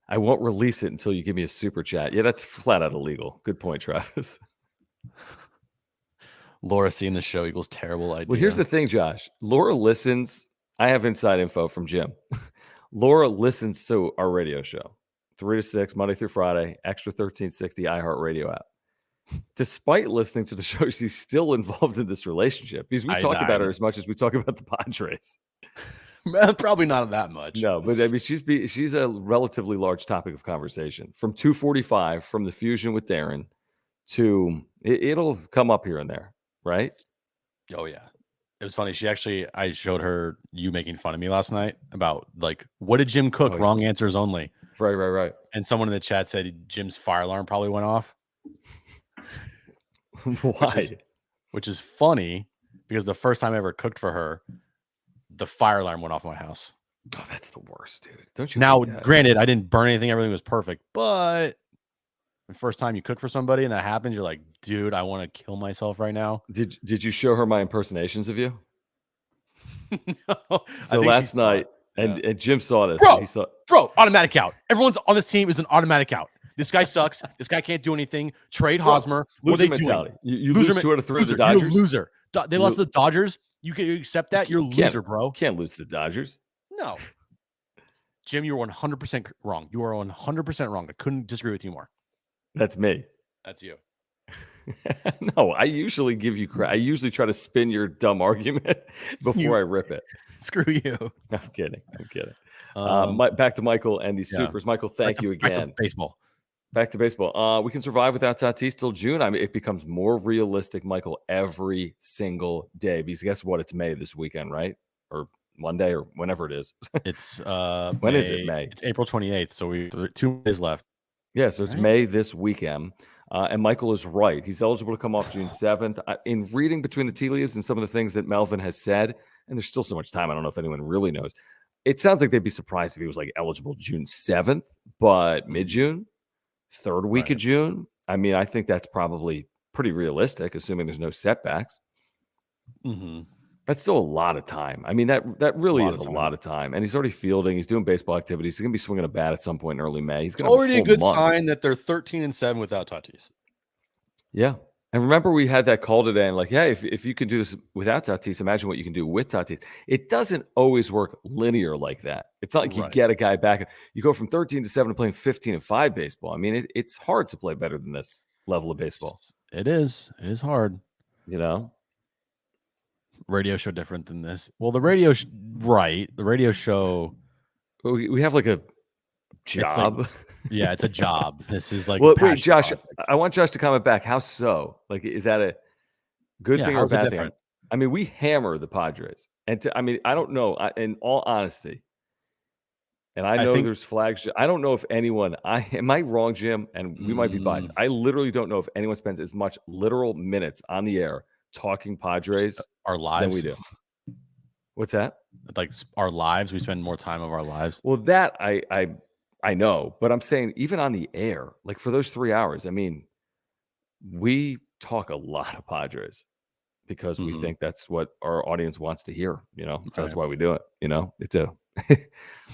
I won't release it until you give me a super chat. Yeah, that's flat out illegal. Good point, Travis. Laura seeing the show equals terrible idea. Well, here's the thing, Josh. Laura listens. I have inside info from Jim. Laura listens to our radio show 3 to 6, Monday through Friday, extra 1360 iHeartRadio app. Despite listening to the show, she's still involved in this relationship because we talk about her as much as we talk about the Padres. Probably not that much. No, but I mean, she's a relatively large topic of conversation. From 245, from the fusion with Darren, to it'll come up here and there, right? Oh yeah. It was funny. I showed her you making fun of me last night about like, what did Jim cook? Wrong answers only. Right. And someone in the chat said Jim's fire alarm probably went off. Why? Which is funny because the first time I ever cooked for her, the fire alarm went off in my house. Oh, that's the worst, dude. Don't you? Now, granted, I didn't burn anything. Everything was perfect. But the first time you cook for somebody and that happens, you're like, dude, I want to kill myself right now. Did you show her my impersonations of you? No, so last night, and Jim saw this. Bro, automatic out. Everyone's on this team is an automatic out. This guy sucks. This guy can't do anything. Trade Hosmer. What are they doing? You lose 2 out of 3 to the Dodgers. You're a loser. They lost to the Dodgers. You accept that? You're a loser, bro. Can't lose to the Dodgers. No. Jim, you are 100% wrong. You are 100% wrong. I couldn't disagree with you more. That's me. That's you. No, I usually give you credit. I usually try to spin your dumb argument before I rip it. Screw you. I'm kidding. Back to Michael and these Supers. Michael, thank you again. Back to baseball. Back to baseball. We can survive without Tatis till June. I mean, it becomes more realistic, Michael, every single day. Because guess what? It's May this weekend, right? Or Monday or whenever it is. It's when is it? May. It's April 28th. So we 2 days left. Yeah, so it's May this weekend. And Michael is right. He's eligible to come off June 7th. In reading between the tea leaves and some of the things that Melvin has said, and there's still so much time, I don't know if anyone really knows. It sounds like they'd be surprised if he was like eligible June 7th, but mid-June, third week of June. I mean, I think that's probably pretty realistic, assuming there's no setbacks. Mm-hmm. That's still a lot of time. I mean, that really is a lot of time. And he's already fielding. He's doing baseball activities. He's going to be swinging a bat at some point in early May. He's going to already a good sign that they're 13-7 without Tatis. Yeah. And remember, we had that call today and like, yeah, if you can do this without Tatis, imagine what you can do with Tatis. It doesn't always work linear like that. It's not like you get a guy back and you go from 13-7 to playing 15-5 baseball. I mean, it's hard to play better than this level of baseball. It is. It is hard. You know? Radio show different than this. Well, the radio the radio show we have like a job. It's a job. This is like wait, Josh, I want Josh to comment back. How so? Like, is that a good thing or a bad thing? I mean, we hammer the Padres, and I don't know. In all honesty, and I know there's flags. I don't know if anyone. Am I wrong, Jim? And we might be biased. I literally don't know if anyone spends as much literal minutes on the air talking Padres our lives than we do. What's that? Like our lives, we spend more time of our lives. Well, that I know, but I'm saying even on the air, like for those 3 hours, I mean, we talk a lot of Padres because we think that's what our audience wants to hear. You know, so that's why we do it. You know, it's a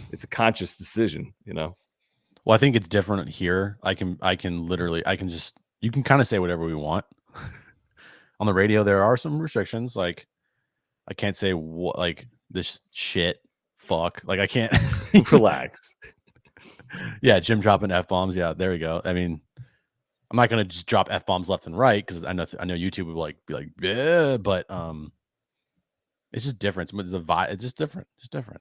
it's a conscious decision. You know. Well, I think it's different here. You can kind of say whatever we want. On the radio, there are some restrictions. Like, I can't say what, like this shit, fuck. Like, I can't relax. Yeah, Jim dropping F-bombs. Yeah, there we go. I mean, I'm not gonna just drop F-bombs left and right because I know YouTube would be like, yeah, but it's just different. The vibe, it's just different. Just different.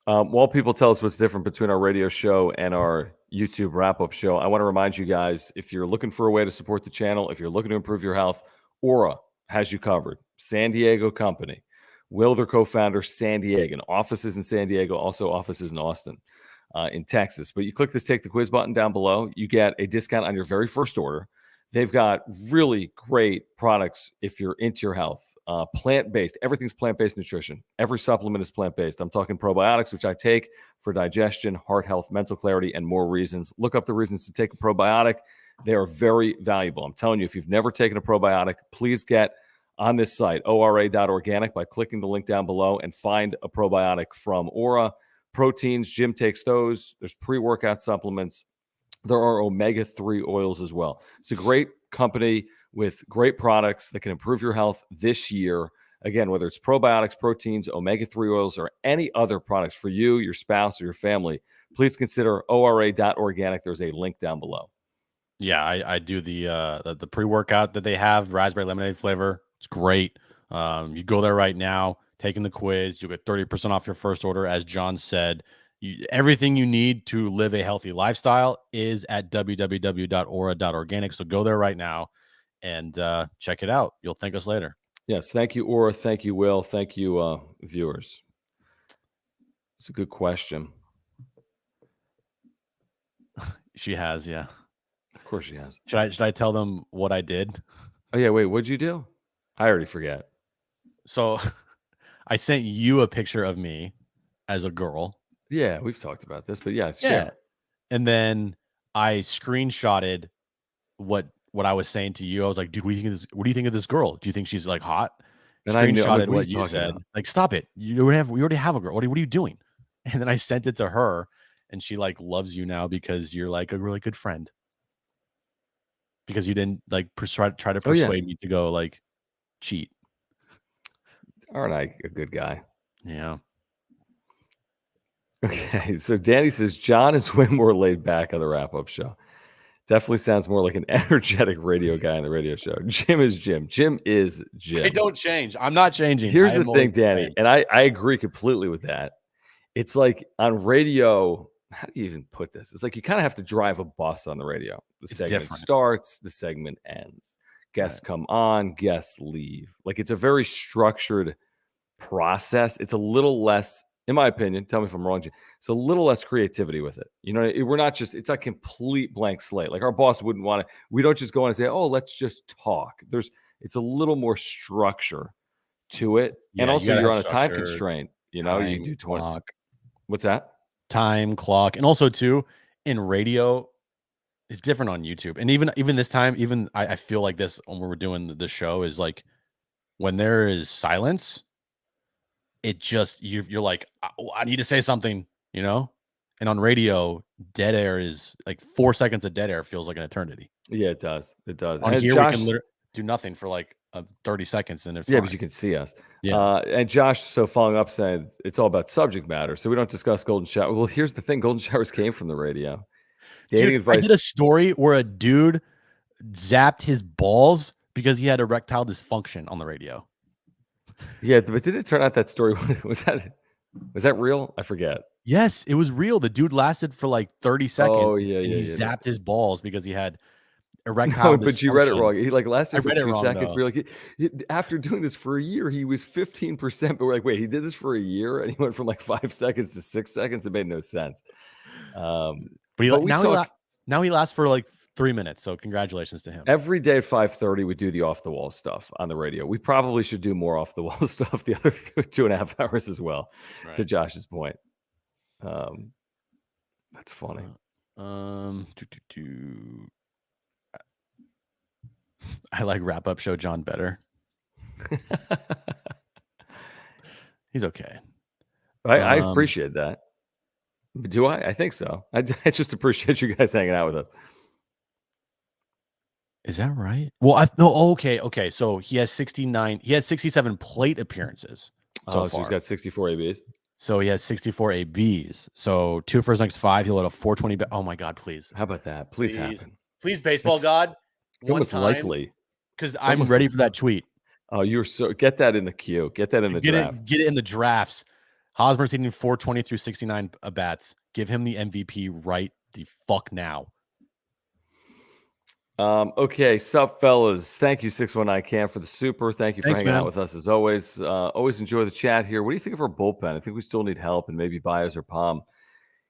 While people tell us what's different between our radio show and our YouTube wrap-up show, I want to remind you guys, if you're looking for a way to support the channel, if you're looking to improve your health, Aura has you covered. San Diego company. Will, their co-founder, San Diego. Offices in San Diego, also offices in Austin, in Texas. But you click this Take the Quiz button down below. You get a discount on your very first order. They've got really great products if you're into your health. Plant-based. Everything's plant-based nutrition. Every supplement is plant-based. I'm talking probiotics, which I take for digestion, heart health, mental clarity, and more reasons. Look up the reasons to take a probiotic. They are very valuable. I'm telling you, if you've never taken a probiotic, please get on this site, ora.organic, by clicking the link down below and find a probiotic from Aura. Proteins, Jim takes those. There's pre-workout supplements. There are omega-3 oils as well. It's a great company with great products that can improve your health this year. Again, whether it's probiotics, proteins, omega-3 oils, or any other products for you, your spouse, or your family, please consider ora.organic. There's a link down below. Yeah, I do the pre-workout that they have, raspberry lemonade flavor. It's great. You go there right now, taking the quiz, you'll get 30% off your first order. As John said, everything you need to live a healthy lifestyle is at www.aura.organic. So go there right now. and check it out. You'll thank us later. Yes. Thank you, Aura. Thank you, Will. Thank you, viewers. It's a good question. She has, yeah. Of course she has. Should I tell them what I did? Oh, yeah. Wait, what'd you do? I already forget. So I sent you a picture of me as a girl. Yeah, we've talked about this, but yeah. Yeah. And then I screenshotted what I was saying to you. I was like, dude, what do you think of this? What do you think of this girl? Do you think she's like hot? And I knew, I'm like, Screenshotted what you said. about? Like, stop it. We already have a girl. What are you doing? And then I sent it to her, and she like loves you now because you're like a really good friend. Because you didn't like try to persuade me to go like cheat. Aren't I a good guy? Yeah. Okay, so Danny says John is way more laid back on the wrap-up show. Definitely sounds more like an energetic radio guy on the radio show. Jim is Jim. Jim is Jim. I don't change. I'm not changing. Here's the thing, Danny, and I agree completely with that. It's like on radio, how do you even put this? It's like you kind of have to drive a bus on the radio. The segment starts, the segment ends. Guests come on, guests leave. Like it's a very structured process. It's a little less, in my opinion, tell me if I'm wrong, Jim, it's a little less creativity with it. You know, we're not just, it's a complete blank slate. Like our boss wouldn't want to, we don't just go on and say, oh, let's just talk. It's a little more structure to it. Yeah, and also you're on a time constraint. You know, you do 20. Clock. What's that? Time clock. And also too, in radio, it's different on YouTube. And even this time, I feel like this when we're doing the show is like when there is silence, it just you're like, I need to say something, you know? And on radio, dead air is like 4 seconds of dead air feels like an eternity. Yeah, it does. It does. On here, we can literally do nothing for like 30 seconds and it's fine. But you can see us. Yeah. And Josh, so following up, saying it's all about subject matter. So we don't discuss golden shower. Well, here's the thing. Golden showers came from the radio. Dating advice. I did a story where a dude zapped his balls because he had erectile dysfunction on the radio. Yeah, but did it turn out that story was that real? I forget. Yes, it was real. The dude lasted for like 30 seconds. Oh, yeah, and he zapped his balls because he had erectile dysfunction. But you read it wrong. He like lasted for 2 seconds. Though. We're like, after doing this for a year, he was 15%. But we're like, wait, he did this for a year, and he went from like 5 seconds to 6 seconds. It made no sense. Now he lasts for like 3 minutes. So congratulations to him. Every day at 5:30, we do the off the wall stuff on the radio. We probably should do more off the wall stuff the other 2.5 hours as well. Right. To Josh's point, that's funny. I like wrap up show John better. He's okay. I appreciate that. Do I? I think so. I just appreciate you guys hanging out with us. Is that right? Well, okay. So he has 69. He has 67 plate appearances. So he's got 64 ABs. So he has 64 ABs. So 2 for his next 5. He'll hit a 420. Oh my God, please. How about that? Please happen. Please, baseball god. It's almost likely. Because I'm ready for that tweet. Oh, you're so get that in the queue. Get that in the draft. Get it in the drafts. Hosmer's hitting 420 through 69 bats. Give him the MVP right the fuck now. Okay, sup, fellas. Thank you, 619 Cam, for the super. Thank you for hanging out with us as always. Always enjoy the chat here. What do you think of our bullpen? I think we still need help, and maybe Baez or Palm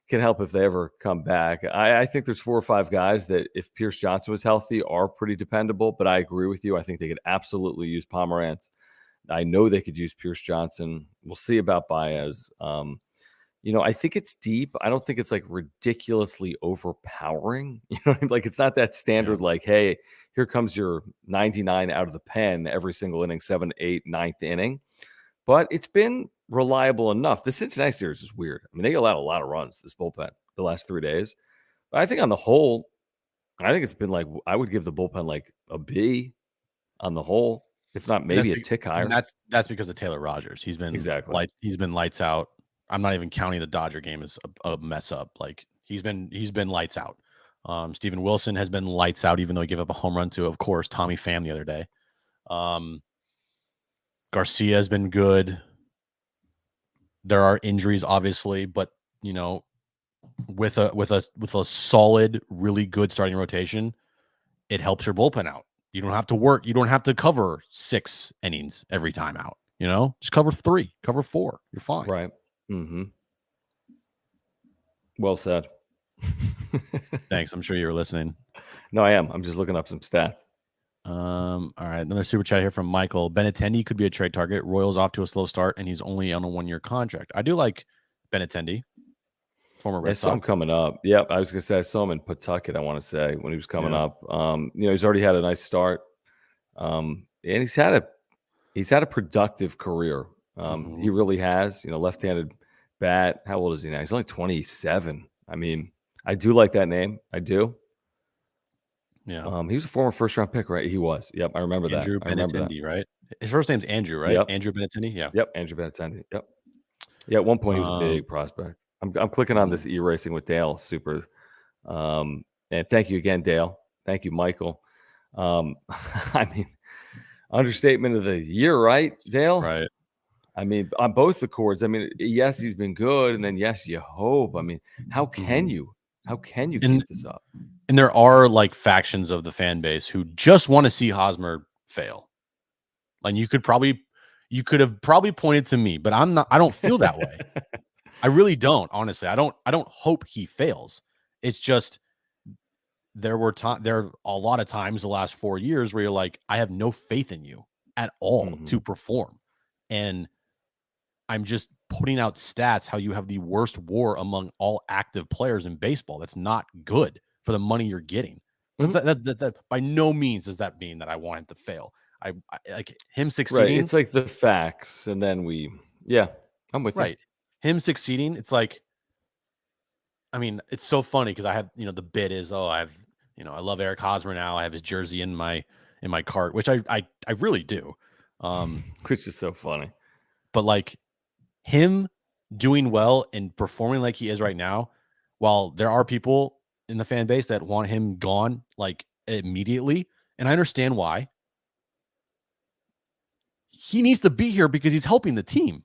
can help if they ever come back. I think there's 4 or 5 guys that, if Pierce Johnson was healthy, are pretty dependable, but I agree with you. I think they could absolutely use Pomerantz. I know they could use Pierce Johnson. We'll see about Baez. I think it's deep. I don't think it's like ridiculously overpowering. You know, like it's not that standard, like, hey, here comes your 99 out of the pen every single inning, 7th, 8th, 9th inning. But it's been reliable enough. The Cincinnati series is weird. I mean, they allowed a lot of runs, this bullpen, the last 3 days. But I think on the whole, I think it's been like, I would give the bullpen like a B on the whole, if not maybe a tick higher. And that's because of Taylor Rogers. He's been he's been lights out. I'm not even counting the Dodger game as a mess up. Like he's been lights out. Steven Wilson has been lights out, even though he gave up a home run to, of course, Tommy Pham the other day. Garcia has been good. There are injuries, obviously, but with a solid, really good starting rotation, it helps your bullpen out. You don't have to work. You don't have to cover 6 innings every time out. Just cover 3, cover 4. You're fine. Right. Mm-hmm. Well said. Thanks. I'm sure you were listening. No, I am. I'm just looking up some stats. All right. Another super chat here from Michael. Benintendi could be a trade target. Royals off to a slow start, and he's only on a 1-year contract. I do like Benintendi, former Red I saw him Sox. coming up. Yep. I was going to say, I saw him in Pawtucket, I want to say, when he was coming up. He's already had a nice start. And he's had a productive career. He really has, left-handed bat. How old is he now? He's only 27. I mean, I do like that name. I do. Yeah. He was a former first-round pick, right? He was. Yep, I remember that. Andrew I remember that. Benintendi, right? His first name's Andrew, right? Yep. Andrew Benintendi. Yeah. Yep. Andrew Benintendi. Yep. Yeah. At one point, he was a big prospect. I'm clicking on this e-racing with Dale. Super. And thank you again, Dale. Thank you, Michael. I mean, understatement of the year, right, Dale? Right. I mean, on both the chords. I mean, yes, he's been good, and then yes, you hope. I mean, how can you? How can you keep this up? And there are like factions of the fan base who just want to see Hosmer fail. Like you could have probably pointed to me, but I don't feel that way. I really don't, honestly. I don't hope he fails. It's just there are a lot of times the last 4 years where you're like, I have no faith in you at all to perform. And I'm just putting out stats how you have the worst WAR among all active players in baseball. That's not good for the money you're getting. That by no means does that mean that I want him to fail. I like him succeeding. Right. It's like the facts, and then I'm with you. Him succeeding. It's like, I mean, it's so funny because I have, the bit is, I love Eric Hosmer now. I have his jersey in my cart, which I really do. Which is so funny. But like him doing well and performing like he is right now, while there are people in the fan base that want him gone like immediately, and I understand why. He needs to be here because he's helping the team.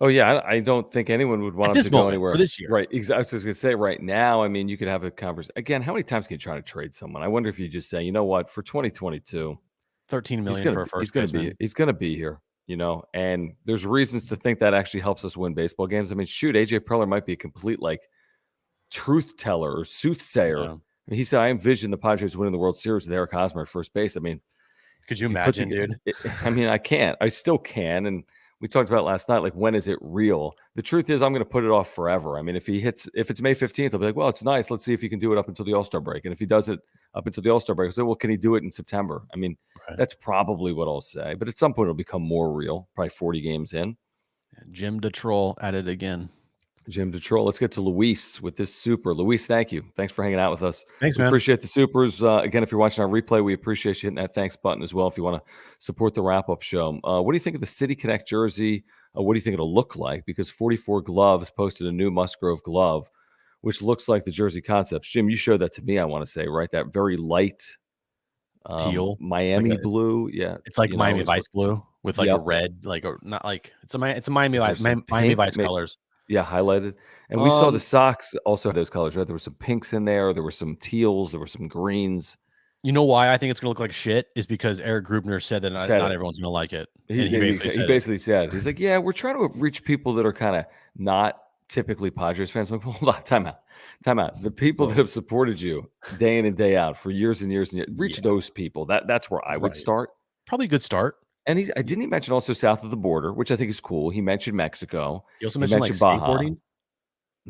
Oh yeah, I don't think anyone would want him to go anywhere for this year. Right? Exactly. I was just gonna say right now. I mean, you could have a conversation again. How many times can you try to trade someone? I wonder if you just say, you know what, for 2022, $13 million for a first baseman. He's gonna be here. And there's reasons to think that actually helps us win baseball games. I mean, shoot, AJ Preller might be a complete like truth teller or soothsayer. Yeah. I mean, he said, I envision the Padres winning the World Series with Eric Hosmer at first base. I mean, could you imagine, dude? I mean, I can't. I still can. And we talked about last night, like, when is it real? The truth is, I'm going to put it off forever. I mean, if it's May 15th, I'll be like, well, it's nice. Let's see if he can do it up until the All-Star break. And if he does it up until the All-Star break, I'll say, well, can he do it in September? I mean, that's probably what I'll say. But at some point, it'll become more real, probably 40 games in. Jim DeTroll at it again. Jim DeTroll. Let's get to Luis with this super. Luis, thank you. Thanks for hanging out with us. Thanks, man. Appreciate the supers. Again, if you're watching our replay, we appreciate you hitting that thanks button as well if you want to support the wrap-up show. What do you think of the City Connect jersey? What do you think it'll look like? Because 44 Gloves posted a new Musgrove glove, which looks like the jersey concepts. Jim, you showed that to me, I want to say, right? That very light teal. Miami blue. Yeah. It's like Miami Vice blue with like a red, like not like it's a Miami Vice colors. Yeah, highlighted. And we saw the socks also had those colors, right? There were some pinks in there. There were some teals. There were some greens. You know why I think it's going to look like shit is because Eric Grubner said that not everyone's going to like it. He basically said, he's like, yeah, we're trying to reach people that are kind of not typically Padres fans. I'm like, well, hold on, time out. The people that have supported you day in and day out for years and years and years, reach those people. That's where I would start. Probably a good start. And didn't he mention also south of the border, which I think is cool. He mentioned Mexico. He also mentioned like skateboarding.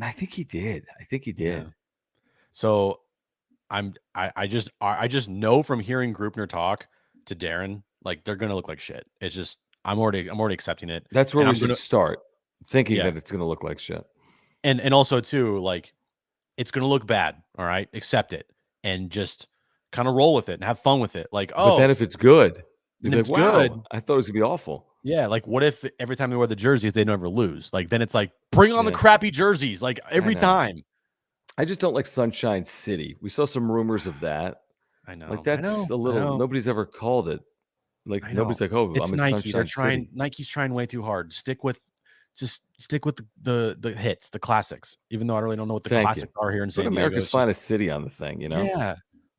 I think he did. Yeah. So I just know from hearing Grubner talk to Darren, like they're gonna look like shit. It's just I'm already accepting it. That's where we should start thinking that it's gonna look like shit. And also too, like it's gonna look bad. All right, accept it and just kind of roll with it and have fun with it. Like, but then if it's good. And if it's good, I thought it was gonna be awful. Yeah, like what if every time they wear the jerseys, they never lose? Like then it's like bring on the crappy jerseys, like every time. I just don't like Sunshine City. We saw some rumors of that. I know. Like that's a little. Nobody's ever called it. Like nobody's like, oh, it's I'm Nike. In Sunshine City. Nike's trying way too hard. Stick with the hits, the classics. Even though I really don't know what the classics are here in San Diego. America's finest city on the thing, Yeah.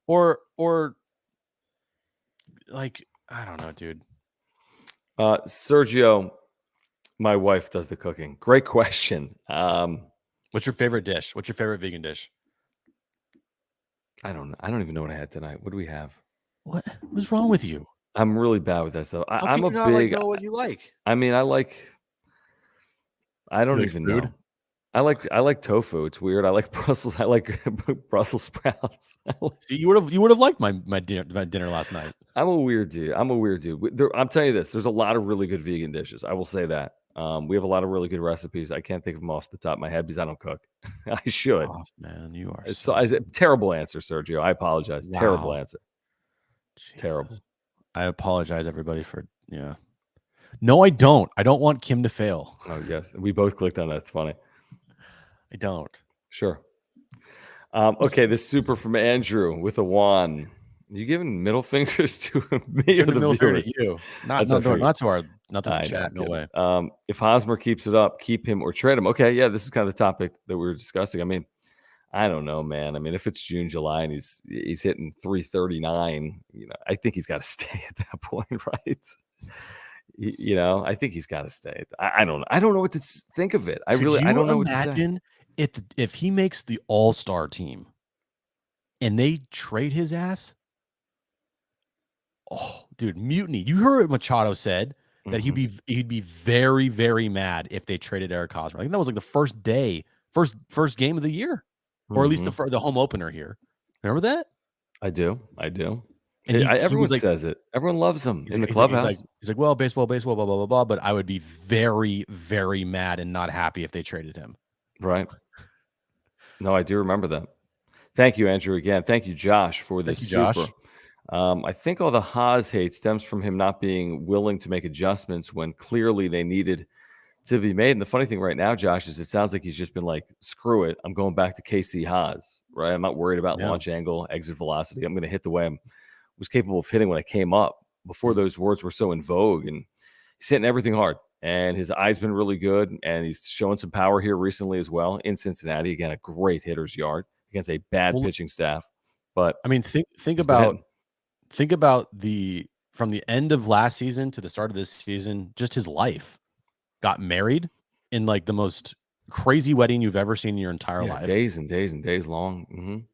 Or like, I don't know, dude. Sergio, my wife does the cooking. Great question. What's your favorite dish? What's your favorite vegan dish? I don't know. I don't even know what I had tonight. What do we have? What's wrong with you? I'm really bad with that stuff. How I'm can a you not like big. know what you like? I mean, I don't You like even food? know. I like tofu. It's weird. I like Brussels. I like Brussels sprouts. See, you would have liked my dinner last night. I'm a weird dude. I'm telling you this. There's a lot of really good vegan dishes. I will say that. We have a lot of really good recipes. I can't think of them off the top of my head because I don't cook. I should. Oh, man, you are So, so terrible answer, Sergio. I apologize. Terrible wow. answer. Jesus. Terrible. I apologize, everybody, for No, I don't. I don't want Kim to fail. Oh yes, we both clicked on that. It's funny. I don't. Sure. Okay, this super from Andrew with a wand. You giving middle fingers to me or the middle finger viewers? to you. Not That's what I figured. not to the chat. No way. If Hosmer keeps it up, keep him or trade him. Okay, yeah, this is kind of the topic that we were discussing. I mean, I don't know, man. I mean, if it's June, July, and he's hitting 339, I think he's got to stay at that point, right? I think he's got to stay. I don't know. I don't know what to think of it. I don't know what to say. Imagine if he makes the All-Star team and they trade his ass. Oh, dude, mutiny. You heard what Machado said, that he'd be very, very mad if they traded Eric Hosmer. I think that was like the first game of the year, or at least the home opener here. Remember that? I do. And everyone says it. Everyone loves him in the clubhouse. He's like, well, baseball, blah, blah, blah, blah. But I would be very, very mad and not happy if they traded him. Right. No, I do remember that. Thank you, Andrew, again. Thank you, Josh, for this super. Josh. I think all the Haas hate stems from him not being willing to make adjustments when clearly they needed to be made. And the funny thing right now, Josh, is it sounds like he's just been like, screw it. I'm going back to KC Haas, right? I'm not worried about launch angle, exit velocity. I'm going to hit the way I was capable of hitting when I came up before those words were so in vogue. And he's hitting everything hard. And his eye's been really good. And he's showing some power here recently as well in Cincinnati. Again, a great hitter's yard against a bad pitching staff. But I mean, think about from the end of last season to the start of this season, just his life. Got married in like the most crazy wedding you've ever seen in your entire life. Days and days and days long.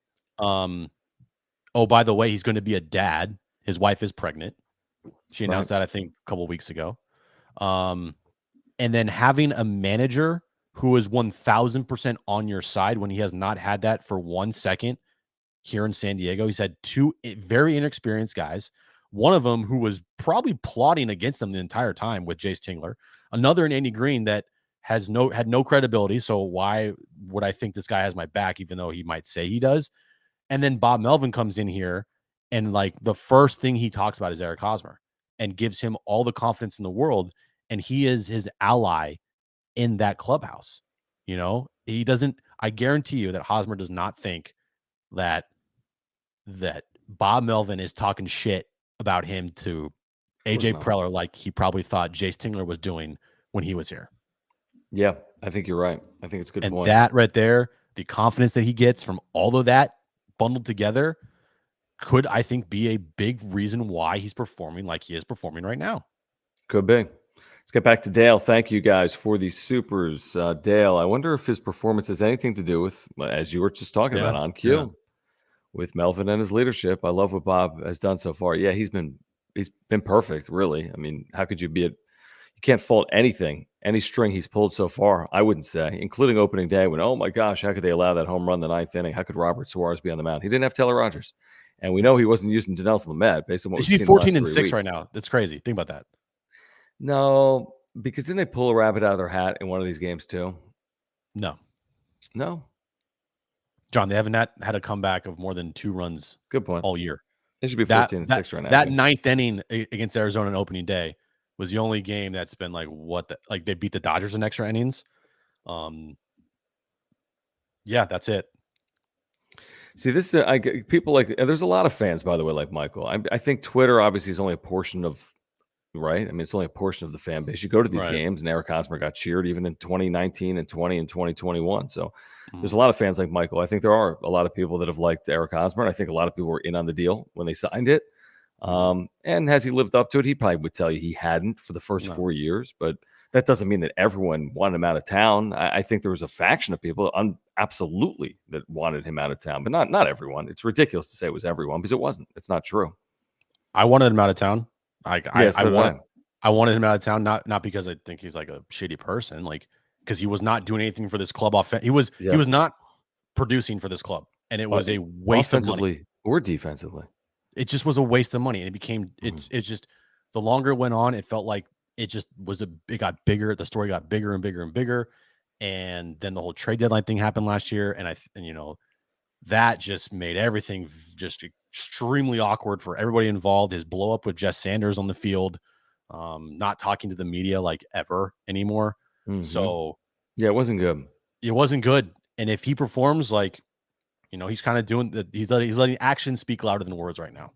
Oh, by the way, he's going to be a dad. His wife is pregnant. She announced that, I think, a couple of weeks ago. And then having a manager who is 1000% on your side when he has not had that for 1 second here in San Diego. He's had two very inexperienced guys. One of them who was probably plotting against him the entire time with Jace Tingler. Another in Andy Green that had no credibility. So why would I think this guy has my back, even though he might say he does? And then Bob Melvin comes in here, and like the first thing he talks about is Eric Hosmer and gives him all the confidence in the world. And he is his ally in that clubhouse. He doesn't. I guarantee you that Hosmer does not think that Bob Melvin is talking shit about him to AJ Preller like he probably thought Jace Tingler was doing when he was here. Yeah, I think you're right. I think it's a good point. And that right there, the confidence that he gets from all of that bundled together could, I think, be a big reason why he's performing like he is performing right now. Could be. Let's get back to Dale. Thank you guys for the supers. Dale, I wonder if his performance has anything to do with, as you were just talking about on cue, with Melvin and his leadership. I love what Bob has done so far. Yeah, he's been perfect, really. I mean, how could you you can't fault anything, any string he's pulled so far, I wouldn't say, including opening day when, oh my gosh, how could they allow that home run in the ninth inning? How could Robert Suarez be on the mound? He didn't have Taylor Rogers. And we know he wasn't using Dinelson Lamet based on what we've seen 14-6 right now. That's crazy. Think about that. No, because didn't they pull a rabbit out of their hat in one of these games too? No. John, they haven't had a comeback of more than 2 runs. Good point. All year. They should be 14-6 right now. That ninth inning against Arizona on opening day was the only game that's been like they beat the Dodgers in extra innings. Yeah, that's it. See, this people like. There's a lot of fans, by the way, like Michael. I think Twitter obviously is only a portion of, right? I mean, it's only a portion of the fan base. You go to these games, and Eric Hosmer got cheered even in 2019 and 20 and 2021. So there's a lot of fans like Michael. I think there are a lot of people that have liked Eric Hosmer, and I think a lot of people were in on the deal when they signed it. And has he lived up to it? He probably would tell you he hadn't for the first 4 years, but that doesn't mean that everyone wanted him out of town. I think there was a faction of people absolutely that wanted him out of town, but not everyone. It's ridiculous to say it was everyone because it wasn't. It's not true. I wanted him out of town. I wanted him out of town, not because I think he's like a shitty person, like because he was not doing anything for this club. He was not producing for this club, and it was a waste of money or defensively. It just was a waste of money, and it became it's just the longer it went on, it felt like it just was it got bigger. The story got bigger and bigger and bigger, and then the whole trade deadline thing happened last year, and that just made everything just extremely awkward for everybody involved. His blow up with Jess Sanders on the field, not talking to the media like ever anymore. So yeah, it wasn't good. It wasn't good, and if he performs like. He's kind of doing that. He's letting actions speak louder than words right now.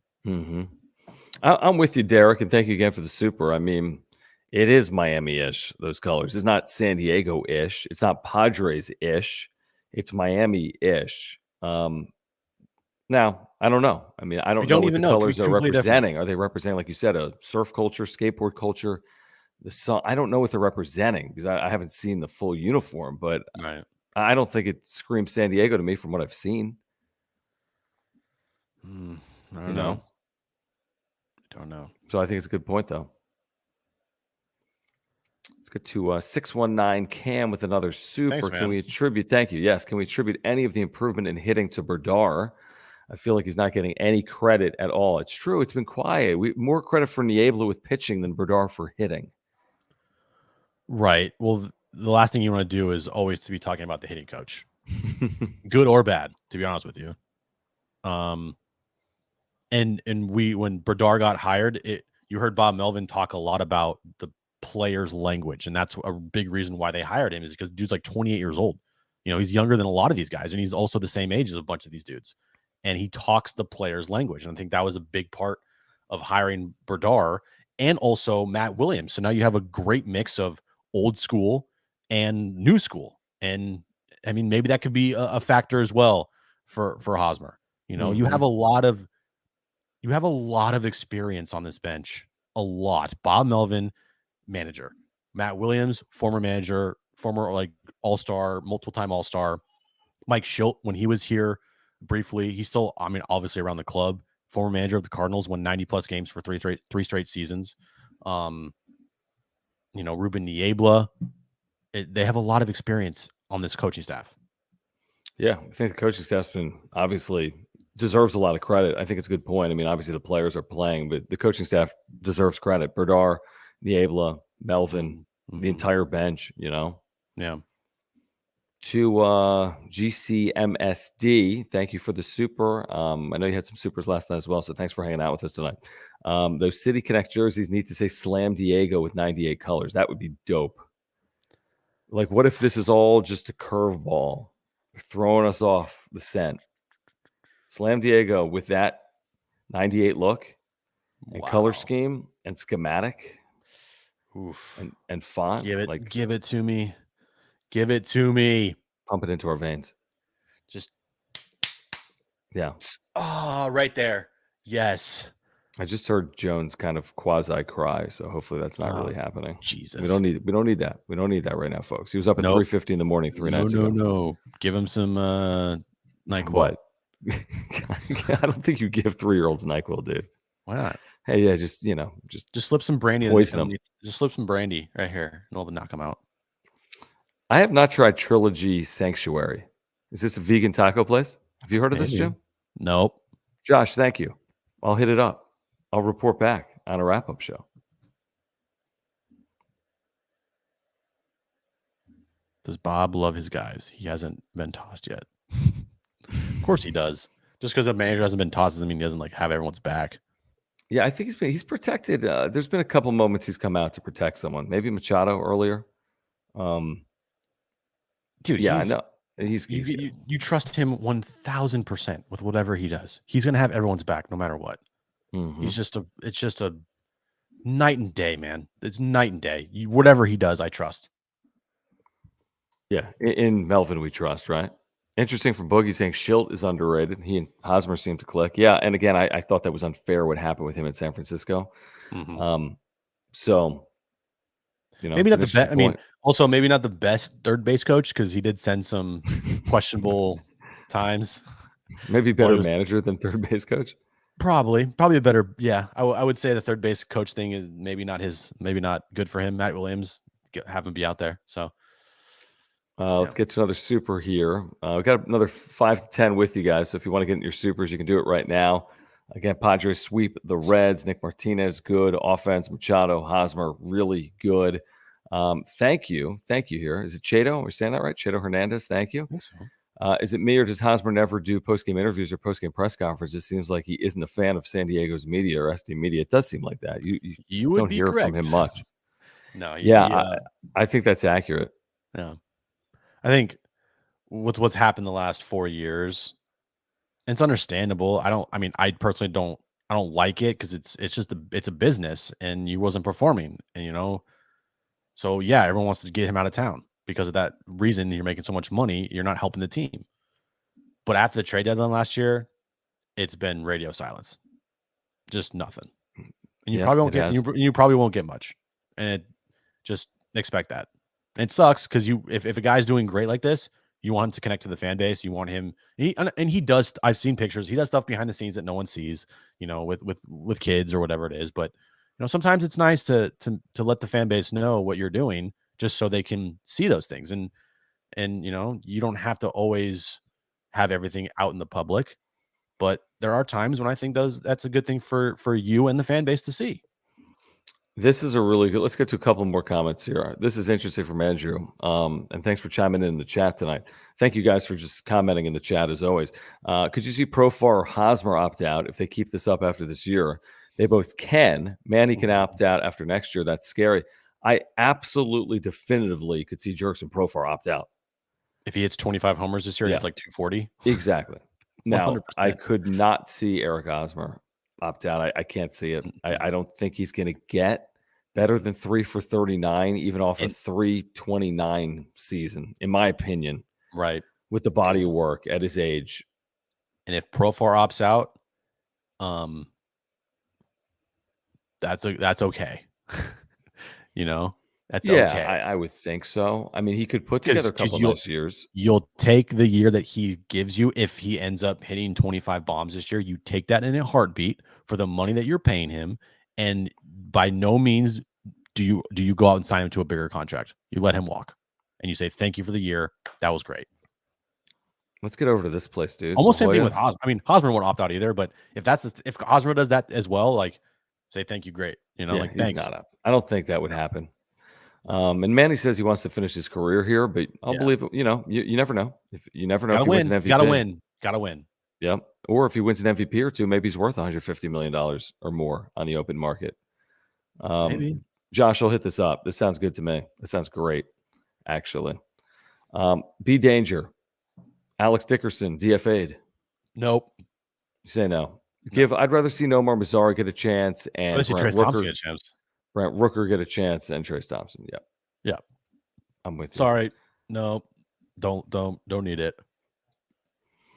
I'm with you, Derek, and thank you again for the super. I mean, it is Miami-ish, those colors. It's not San Diego-ish. It's not Padres-ish. It's Miami-ish. Now, I don't know. I mean, I don't know what the colors are representing. Are they representing, like you said, a surf culture, skateboard culture? I don't know what they're representing because I haven't seen the full uniform, but right. I don't think it screams San Diego to me from what I've seen. I don't know. I don't know. So I think it's a good point, though. Let's get to 619 Cam with another super. Thanks, man. Can we attribute? Thank you. Yes. Can we attribute any of the improvement in hitting to Berdar? I feel like he's not getting any credit at all. It's true. It's been quiet. More credit for Niebla with pitching than Berdar for hitting. Right. Well, the last thing you want to do is always to be talking about the hitting coach, good or bad, to be honest with you. And when Berdar got hired, you heard Bob Melvin talk a lot about the players' language, and that's a big reason why they hired him is because dude's like 28 years old. He's younger than a lot of these guys, and he's also the same age as a bunch of these dudes. And he talks the players' language, and I think that was a big part of hiring Berdar and also Matt Williams. So now you have a great mix of old school and new school. And I mean, maybe that could be a factor as well for Hosmer. You have a lot of experience on this bench. A lot. Bob Melvin, manager. Matt Williams, former manager, former like all-star, multiple-time all-star. Mike Schilt, when he was here briefly, he's still, I mean, obviously around the club. Former manager of the Cardinals, won 90+ games for three straight seasons. Ruben Niebla. They have a lot of experience on this coaching staff. Yeah, I think the coaching staff's been obviously deserves a lot of credit. I think it's a good point. I mean, obviously the players are playing, but the coaching staff deserves credit. Berdar, Niebla, Melvin, the entire bench, Yeah. To GCMSD, thank you for the super. I know you had some supers last night as well, so thanks for hanging out with us tonight. Those City Connect jerseys need to say Slam Diego with 98 colors. That would be dope. Like, what if this is all just a curveball throwing us off the scent? Slam Diego with that 98 look and color scheme and schematic and font. Give it to me. Give it to me. Pump it into our veins. Just right there. Yes. I just heard Jones kind of quasi cry, so hopefully that's not really happening. Jesus. We don't need that. We don't need that right now, folks. He was up at 3:50 in the morning 3 nights ago. No. Give him some NyQuil. What? I don't think you give 3-year-olds NyQuil, dude. Why not? Hey, yeah, just slip some brandy. Poison them. Just slip some brandy right here, and it'll knock them out. I have not tried Trilogy Sanctuary. Is this a vegan taco place? Have you heard of this, Jim? Nope. Josh, thank you. I'll hit it up. I'll report back on a wrap-up show. Does Bob love his guys? He hasn't been tossed yet. Of course he does. Just because a manager hasn't been tossed doesn't mean he doesn't have everyone's back. Yeah, I think he's protected. There's been a couple moments he's come out to protect someone. Maybe Machado earlier. Dude, yeah, I know. You trust him 1,000% with whatever he does. He's gonna have everyone's back no matter what. It's just a night and day, man. It's night and day. Whatever he does, I trust. Yeah, in Melvin we trust, right? Interesting from Boogie saying Schilt is underrated. He and Hosmer seem to click. Yeah, and again, I thought that was unfair what happened with him in San Francisco. So, maybe it's not an the best. interesting I mean, point. also maybe not the best third base coach because he did send some questionable times. Maybe Well, better manager than third base coach. Probably a better. Yeah, I would say the third base coach thing is maybe not good for him. Matt Williams, have him be out there. So let's get to another super here. We've got another 5 to 10 with you guys. So if you want to get in your supers, you can do it right now. Again, Padres sweep the Reds. Nick Martinez, good. Offense, Machado, Hosmer, really good. Thank you. Thank you here. Is it Chato? Are we saying that right? Chato Hernandez, thank you. I think so. Is it me or does Hosmer never do post-game interviews or post-game press conferences? It seems like he isn't a fan of San Diego's media or SD media. It does seem like that. You would don't be hear from correct. him much. No, I think that's accurate. Yeah, I think with what's happened the last 4 years, it's understandable. I personally don't. I don't like it because it's just it's a business, and he wasn't performing, and so yeah, everyone wants to get him out of town because of that reason. You're making so much money, you're not helping the team. But after the trade deadline last year, it's been radio silence, just nothing. And you Yep, probably won't it get has. you probably won't get much, and just expect that. And it sucks because if a guy's doing great like this, you want him to connect to the fan base. You want him, and he does. I've seen pictures. He does stuff behind the scenes that no one sees, with kids or whatever it is. But sometimes it's nice to let the fan base know what you're doing, just so they can see those things. And you don't have to always have everything out in the public. But there are times when I think that's a good thing for you and the fan base to see. This is a really good. Let's get to a couple more comments here. This is interesting from Andrew. And thanks for chiming in the chat tonight. Thank you guys for just commenting in the chat as always. Could you see Profar or Hosmer opt out if they keep this up after this year? They both can. Manny can opt out after next year. That's scary. I absolutely definitively could see Jerks and Profar opt out. If he hits 25 homers this year, Yeah. it's like 240. Exactly. Now, 100%. I could not see Eric Hosmer opt out. I can't see it. I don't think he's going to get better than 3 for 39, even off a 329 season, in my opinion. Right. With the body of work at his age. And if Profar opts out, that's okay. That's okay. I would think so. I mean, he could put together a couple of nice years. You'll take the year that he gives you if he ends up hitting 25 bombs this year. You take that in a heartbeat for the money that you're paying him, and by no means do you go out and sign him to a bigger contract. You let him walk, and you say thank you for the year. That was great. Let's get over to this place, dude. Almost same thing with Hosmer. I mean, Hosmer won't opt out either, but if Hosmer does that as well, like say thank you, great. Like thanks. Not up. I don't think that would happen. And Manny says he wants to finish his career here, but I'll believe it. You never know. If you never know if he wins an MVP. Gotta win. Yep. Or if he wins an MVP or two, maybe he's worth $150 million or more on the open market. Maybe. Josh will hit this up. This sounds good to me. This sounds great, actually. B Danger. Alex Dickerson, DFA'd. Nope. You say no. I'd rather see Nomar Mazara get a chance and Trace Thompson get a chance. Brent Rooker get a chance and Trace Thompson. Yep. Yeah. I'm with you. Sorry. No. Don't need it.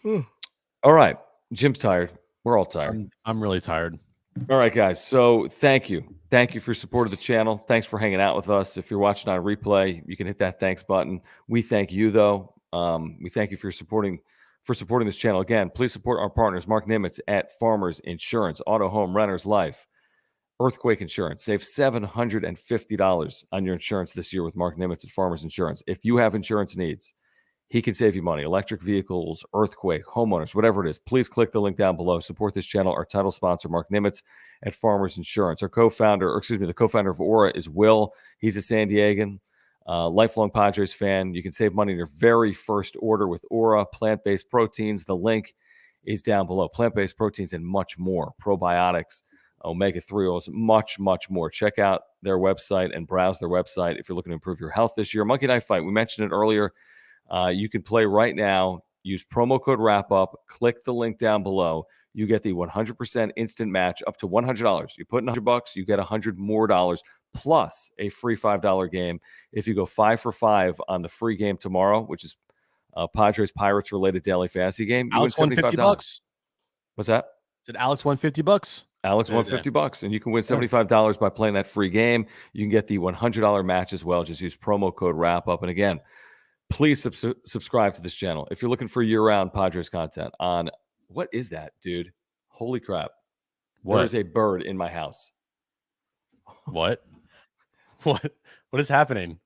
All right. Jim's tired. We're all tired. I'm really tired. All right, guys. So thank you. Thank you for your support of the channel. Thanks for hanging out with us. If you're watching on replay, you can hit that thanks button. We thank you, though. We thank you for supporting this channel. Again, please support our partners, Mark Nimitz at Farmers Insurance, Auto Home Renters Life, Earthquake Insurance. Save $750 on your insurance this year with Mark Nimitz at Farmers Insurance. If you have insurance needs, he can save you money. Electric vehicles, earthquake, homeowners, whatever it is. Please click the link down below. Support this channel. Our title sponsor, Mark Nimitz at Farmers Insurance. Our the co-founder of Aura is Will. He's a San Diegan, lifelong Padres fan. You can save money in your very first order with Aura, plant-based proteins. The link is down below. Plant-based proteins and much more. Probiotics, omega-3 oils, much, much more. Check out their website and browse their website if you're looking to improve your health this year. Monkey Knife Fight, we mentioned it earlier. You can play right now. Use promo code WRAPUP. Click the link down below. You get the 100% instant match up to $100. You put in $100, you get $100 more plus a free $5 game. If you go 5 for 5 on the free game tomorrow, which is Padres Pirates related daily fantasy game. You Alex win won $50. What's that? Did Alex won $50? Alex won $50, and you can win $75 by playing that free game. You can get the $100 match as well. Just use promo code WRAPUP. And again, please subscribe to this channel if you're looking for year-round Padres content on what is that, dude? Holy crap. What? There is a bird in my house. What? What is happening?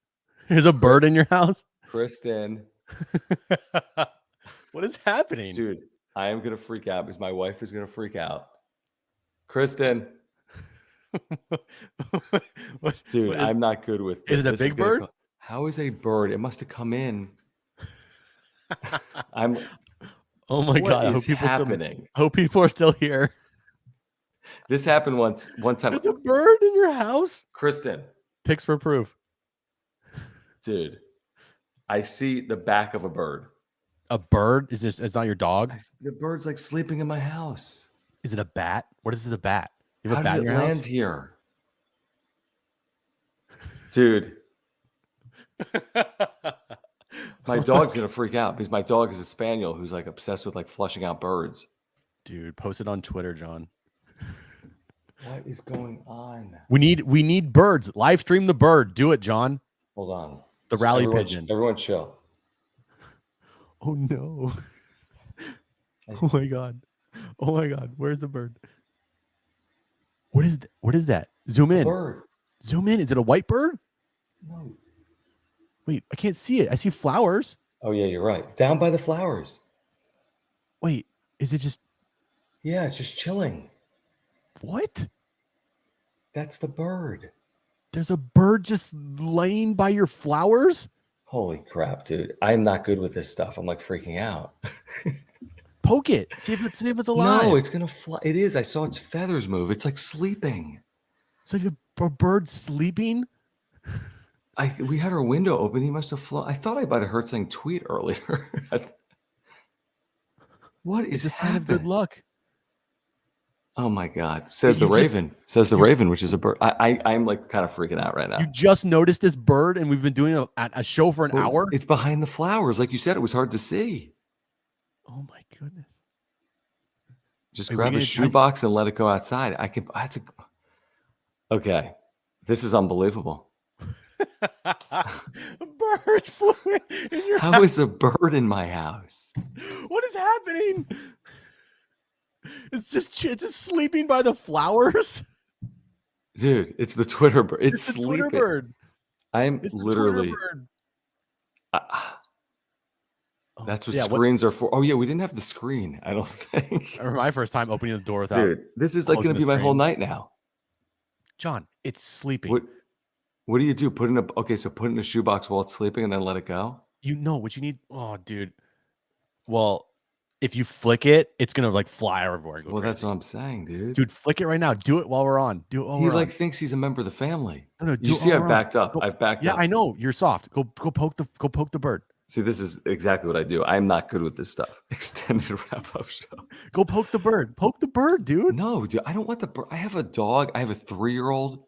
There's a bird in your house? Kristen. What is happening? Dude, I am going to freak out because my wife is going to freak out. Kristen. Dude, I'm not good with this. Is it a big bird? How is a bird? It must have come in. Oh my God. What is happening? I hope people are still here. This happened one time. There's a bird in your house? Kristen. Pics for proof. Dude, I see the back of a bird. A bird? It's not your dog? The bird's like sleeping in my house. Is it a bat? What is it, a bat? You have How a bat did in it your land house? here? Dude. My dog's going to freak out because my dog is a spaniel who's like obsessed with like flushing out birds. Dude, post it on Twitter, John. What is going on? We need birds. Live stream the bird. Do it, John. Hold on. The rally pigeon. Everyone chill. Oh no. Oh my God. Oh my God. Where's the bird? What is that? Zoom in. Bird. Zoom in. Is it a white bird? No. Wait, I can't see it. I see flowers. Oh yeah, you're right. Down by the flowers. Wait, is it just? Yeah, it's just chilling. What? That's the bird. There's a bird just laying by your flowers? Holy crap, dude. I'm not good with this stuff. I'm like freaking out. Poke it. See if it's alive. No, it's going to fly. It is. I saw its feathers move. It's like sleeping. So if a bird sleeping? We had our window open. He must have flown. I thought I might have heard something tweet earlier. What is a sign of good luck? Oh my God. Says the Raven. Says the Raven, which is a bird. I'm like kind of freaking out right now. You just noticed this bird and we've been doing a show for an hour? It's behind the flowers. Like you said, it was hard to see. Oh my goodness. Just grab a shoebox and let it go outside. Okay. This is unbelievable. A bird flew in your house. How is a bird in my house? What is happening? It's just sleeping by the flowers. Dude, it's the Twitter bird. It's the sleeping. Twitter bird. It's literally. That's what screens are for. Oh yeah, we didn't have the screen. I don't think. I remember my first time opening the door without. Dude, this is like going to be my whole night now. John, it's sleeping. What do you do? Put it in a shoebox while it's sleeping and then let it go? You know what you need? Oh, dude. Well, if you flick it, it's gonna like fly everywhere. Well, that's what I'm saying, dude. Dude, flick it right now. Do it while we're on. Do it while we're on. He thinks he's a member of the family. No, you see, I've backed up. I've backed up. Yeah, I know. You're soft. Go poke the bird. See, this is exactly what I do. I'm not good with this stuff. Extended wrap-up show. Go poke the bird. Poke the bird, dude. No, dude. I don't want the bird. I have a dog. I have a 3-year-old.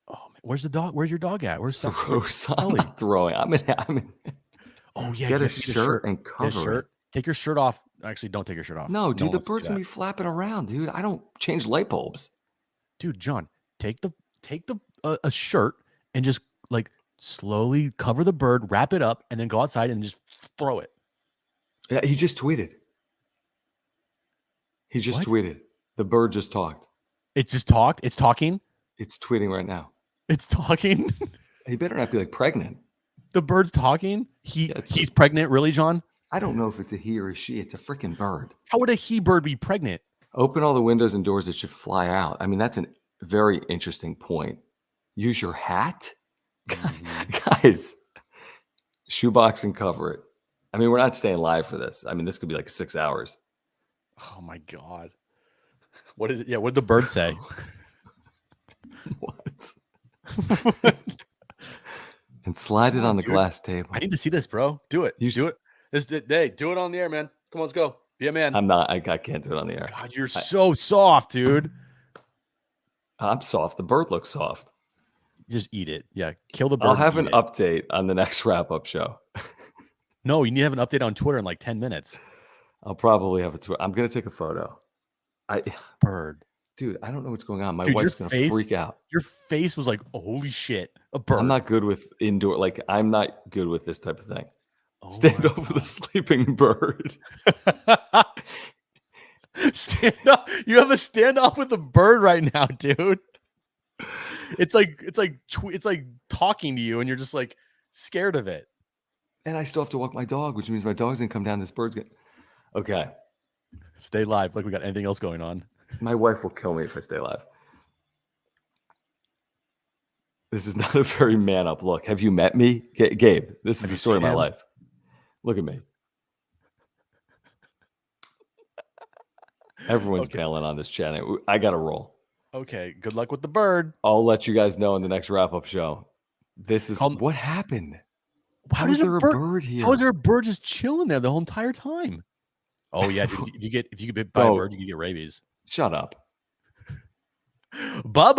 Oh man, where's the dog? Where's your dog at? Where's I'm not throwing. I'm in. Oh yeah, get a shirt and cover it. Take your shirt off. Actually, don't take your shirt off. No, dude, the bird's gonna be flapping around, dude. I don't change light bulbs. Dude, John, take a shirt and just like slowly cover the bird, wrap it up, and then go outside and just throw it. Yeah, he just tweeted. Tweeted. The bird just talked. It just talked? It's talking? It's tweeting right now. It's talking? He better not be like pregnant. The bird's talking? He's pregnant, really, John? I don't know if it's a he or a she. It's a freaking bird. How would a he bird be pregnant? Open all the windows and doors. It should fly out. I mean, that's a very interesting point. Use your hat? Guys, shoebox and cover it. I mean, we're not staying live for this. I mean, this could be like 6 hours. Oh my God. What did the bird say? What? And slide it on the glass table. I need to see this, bro. Do it. Do it. Do it on the air, man. Come on, let's go. Be a man. I'm not. I can't do it on the air. God, you're so soft, dude. I'm soft. The bird looks soft. Just eat it. Yeah, kill the bird. I'll have an update on the next wrap-up show. No, you need to have an update on Twitter in like 10 minutes. I'll probably have a Twitter. I'm gonna take a photo. Bird. Dude, I don't know what's going on. My Dude, wife's gonna freak out. Your face was like, holy shit, a bird. I'm not good with indoor. Like, I'm not good with this type of thing. Oh Stand up with a sleeping bird. Stand up. You have a standoff with a bird right now, dude. It's like talking to you, and you're just like scared of it. And I still have to walk my dog, which means my dog's gonna come down. This bird's gonna. Okay. Stay live. Like we got anything else going on. My wife will kill me if I stay alive. This is not a very man up look. Have you met me? Gabe, this is the story of my life. Look at me. Everyone's bailing on this channel. I got to roll. Okay. Good luck with the bird. I'll let you guys know in the next wrap-up show. This is what happened. How is there a bird here? How is there a bird just chilling there the whole entire time? Oh yeah, dude, if you get bit by a bird, you can get rabies. Shut up. Bye.